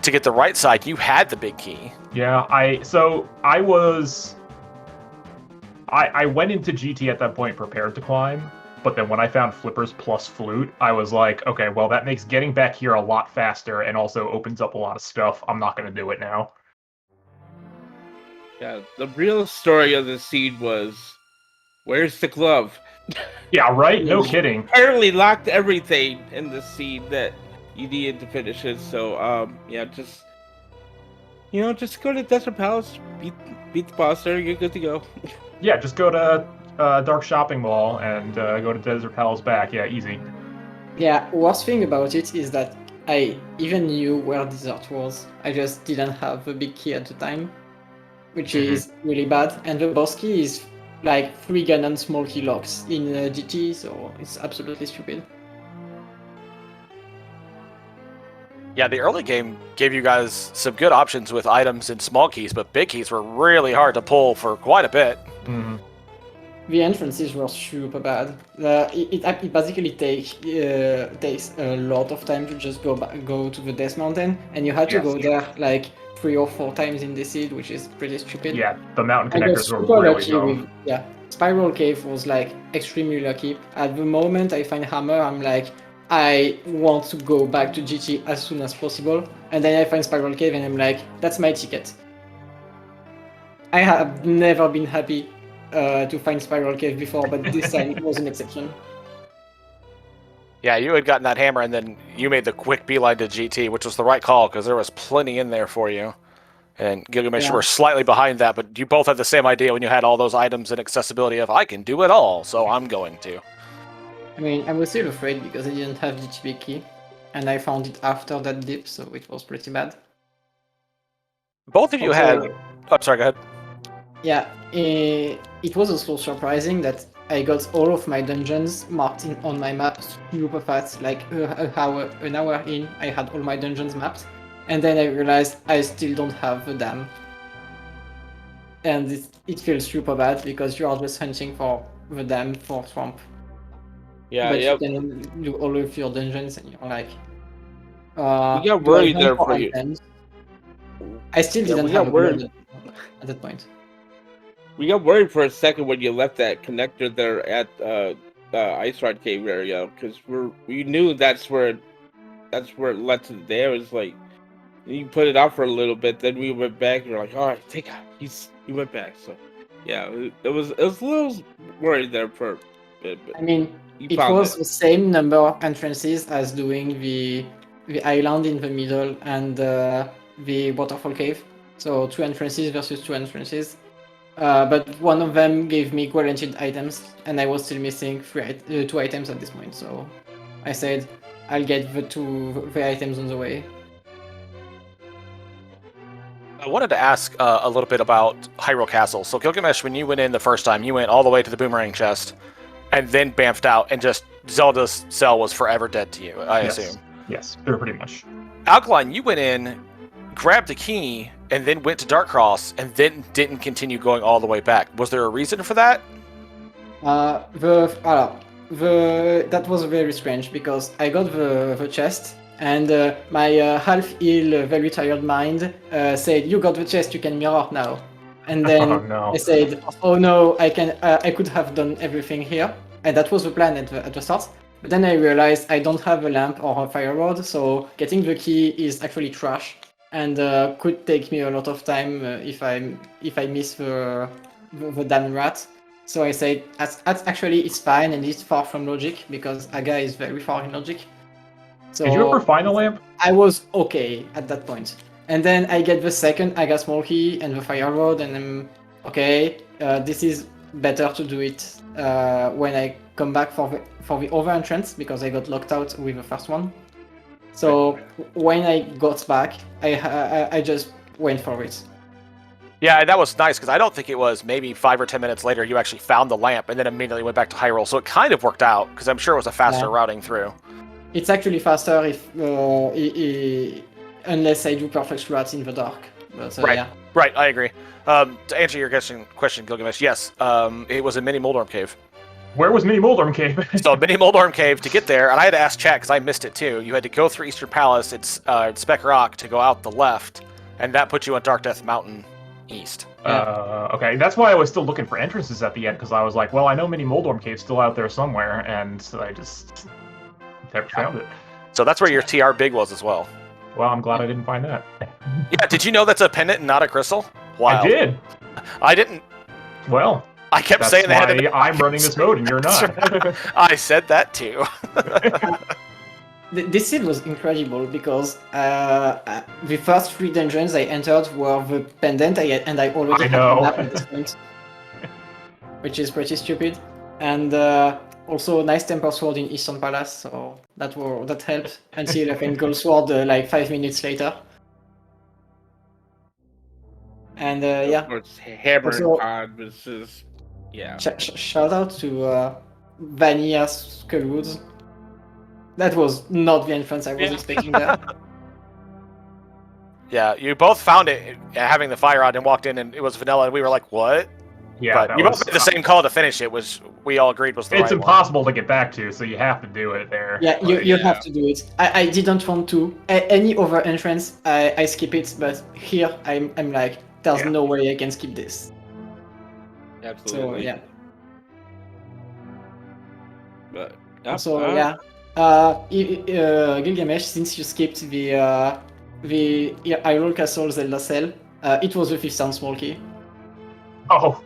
to get the right side, you had the big key. Yeah, I went into GT at that point prepared to climb, but then when I found flippers plus flute, I was like, okay, well, that makes getting back here a lot faster and also opens up a lot of stuff. I'm not going to do it now. Yeah, the real story of the seed was, where's the glove? Yeah, right? No kidding. Apparently locked everything in the seed that you needed to finish it. So, yeah, just go to Desert Palace, beat the boss there, you're good to go. Yeah, just go to Dark Shopping Mall and go to Desert Palace back. Yeah, easy. Yeah, worst thing about it is that I even knew where Desert was. I just didn't have the big key at the time, which is really bad. And the boss key is like 3 Ganon small key locks in GT, so it's absolutely stupid. Yeah, the early game gave you guys some good options with items and small keys, but big keys were really hard to pull for quite a bit. Mm-hmm. The entrances were super bad. It basically takes a lot of time to just go to the Death Mountain, and you had to go there like 3 or 4 times in the seed, which is pretty stupid. Yeah, the mountain I got connectors were super really lucky dumb. with Spiral Cave was like extremely lucky. At the moment I find Hammer, I'm like, I want to go back to GT as soon as possible, and then I find Spiral Cave and I'm like, that's my ticket. I have never been happy to find Spiral Cave before, but this time it was an exception. Yeah, you had gotten that hammer, and then you made the quick beeline to GT, which was the right call, because there was plenty in there for you. And Gilgamesh were slightly behind that, but you both had the same idea when you had all those items and accessibility of, I can do it all, so I'm going to. I mean, I was still afraid because I didn't have GTB key, and I found it after that dip, so it was pretty bad. Both of you had... Oh, sorry, go ahead. Yeah, it was also surprising that I got all of my dungeons marked on my map super fast. Like an hour in, I had all my dungeons mapped. and then I realized I still don't have the dam. And it feels super bad because you are just hunting for the dam for swamp. Yeah, But yep. you can do all of your dungeons and you're like, We got do I worried hunt there for for you. items? I still Yeah, didn't we have got a blood worried. at that point. We got worried for a second when you left that connector there at the Ice Rod Cave area, because we knew that's where it led to the dam. It was like you put it out for a little bit, then we went back and we're like, all right, take out. He went back. So yeah, it was a little worried there for a bit, but I mean, you it found was it. the same number of entrances as doing the island in the middle and the waterfall cave. So 2 entrances versus 2 entrances. But one of them gave me guaranteed items, and I was still missing 2 items at this point. So I said I'll get the items on the way. I wanted to ask a little bit about Hyrule Castle. So Gilgamesh, when you went in the first time, you went all the way to the boomerang chest, and then bamfed out, and just Zelda's cell was forever dead to you, I assume. Yes, pretty much. Alkaline, you went in, grabbed the key, and then went to Dark Cross, and then didn't continue going all the way back. Was there a reason for that? That was very strange because I got the chest and my half-ill, very tired mind said, "You got the chest, you can mirror now." And then Oh, no. I said, "Oh no, I could have done everything here," and that was the plan at the start. But then I realized I don't have a lamp or a fire rod, so getting the key is actually trash and could take me a lot of time if I miss the damn rat. So I said, actually it's fine and it's far from logic because Aga is very far in logic. So Did you ever find a lamp? I was okay at that point. And then I get the second Aga small key and the fire rod, and I'm okay. This is better to do it when I come back for the other entrance because I got locked out with the first one. So when I got back, I just went for it. Yeah, that was nice because I don't think it was maybe 5 or 10 minutes later you actually found the lamp and then immediately went back to Hyrule. So it kind of worked out because I'm sure it was a faster routing through. It's actually faster if unless I do perfect routes in the dark. But, Right. Yeah. Right, I agree. To answer your question, Gilgamesh, yes, it was a mini Moldorm cave. Where was Mini Moldorm Cave? So mini Moldorm cave to get there, and I had to ask chat because I missed it too. You had to go through Eastern Palace, it's Speck Rock to go out the left, and that puts you on Dark Death Mountain east. Okay, that's why I was still looking for entrances at the end, because I was like, well, I know Mini Moldorm Cave's still out there somewhere, and I just never found it. So that's where your TR big was as well. Well, I'm glad I didn't find that. Yeah, did you know that's a pendant and not a crystal? Wow. I did. I didn't. Well, I kept that's saying why that. I'm running this mode and you're not. I said that too. This scene was incredible because the first 3 dungeons I entered were the pendant, and I already I had know. the map at this point, which is pretty stupid. And also nice temper sword in Eastern Palace, so that helped until I think gold sword like 5 minutes later. And yeah. It's hammer Also- and pod was just yeah. Shout out to Vanilla Skullwoods. That was not the entrance I was expecting there. Yeah, you both found it having the fire rod and walked in, and it was vanilla, and we were like, "What?" Yeah, But that you was, both made the same call to finish it. Was we all agreed was the it's right one. impossible to get back to, so you have to do it there. Yeah, you But, have to do it. I didn't want to. Any other entrance, I skip it, but here I'm like, there's Yeah. no way I can skip this. So Absolutely. yeah. But So yeah. Gilgamesh, since you skipped the Hyrule Castle Zelda cell, it was the 5th sound small key. Oh,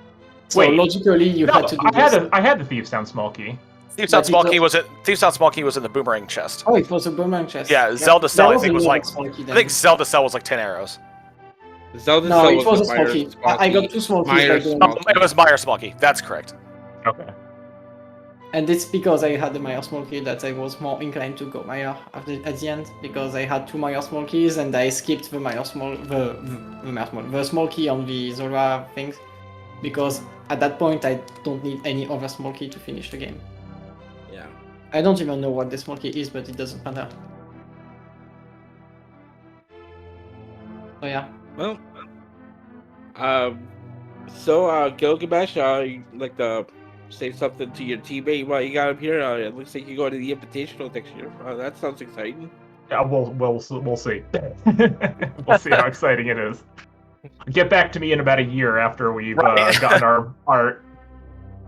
So wait. logically, you No, had to do I had the Thieves Town small key. Thieves Sound But Small it Key was it? Thieves Sound Small Key was in the boomerang chest. Oh, it was a boomerang chest. Yeah, Zelda there cell I think was another like small key I then. think Zelda cell was like 10 arrows. Zelda No, cell it was a small Myers key. small I got key. 2 small keys. Myers by doing small it. It was Meyer Small Key. That's correct. Okay. And it's because I had the Meyer small key that I was more inclined to go Meyer at the end, because I had 2 Meyer small keys and I skipped the Meyer small the small key on the Zora things, because at that point I don't need any other small key to finish the game. Yeah. I don't even know what the small key is, but it doesn't matter. So yeah. Well, Gilgamesh, you'd like to say something to your teammate while you got him here? It looks like you're going to the Invitational next year. That sounds exciting. Yeah, we'll see. We'll see how exciting it is. Get back to me in about a year after we've gotten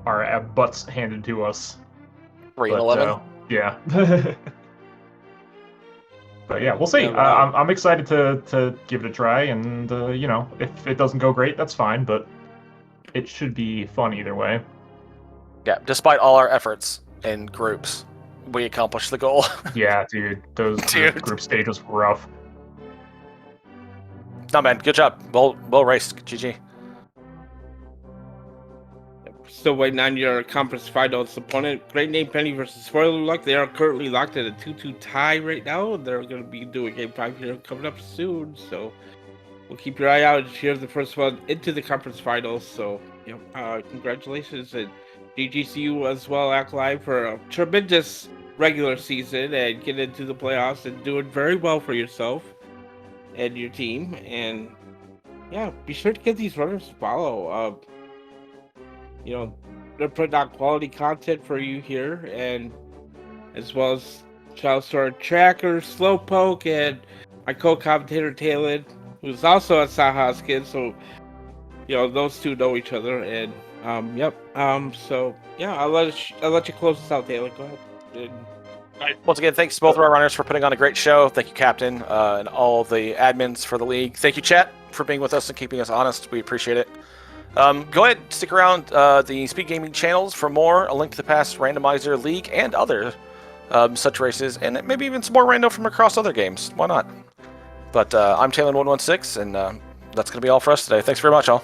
our butts handed to us. 3-11. Yeah. But yeah, we'll see. Yeah, wow. I'm excited to give it a try, and you know, if it doesn't go great, that's fine. But it should be fun either way. Yeah, despite all our efforts in groups, we accomplished the goal. Yeah, dude, those group stages were rough. No, man, good job. Well raced. GG. Still waiting on your conference finals opponent. Great Name Penny versus Spoiler Luck. They are currently locked at a 2-2 tie right now. They're going to be doing Game 5 here coming up soon. So we'll keep your eye out. Here's the first one into the conference finals. So, congratulations. And GGCU as well, Alkali, for a tremendous regular season and get into the playoffs and doing very well for yourself and your team. And yeah, be sure to get these runners to follow. They're putting out quality content for you here, and as well as shouts to our tracker Slowpoke and my co-commentator Talon, who's also a SaHa's kid. So those two know each other, and so yeah, I'll let you close this out, Talon. Go ahead. All right. Once again, thanks to both of our runners for putting on a great show. Thank you, Captain, and all the admins for the league. Thank you, chat, for being with us and keeping us honest. We appreciate it. Go ahead, stick around the SpeedGaming channels for more A Link to the Past Randomizer League and other such races, and maybe even some more rando from across other games. Why not? But I'm Talon116, and that's going to be all for us today. Thanks very much, all.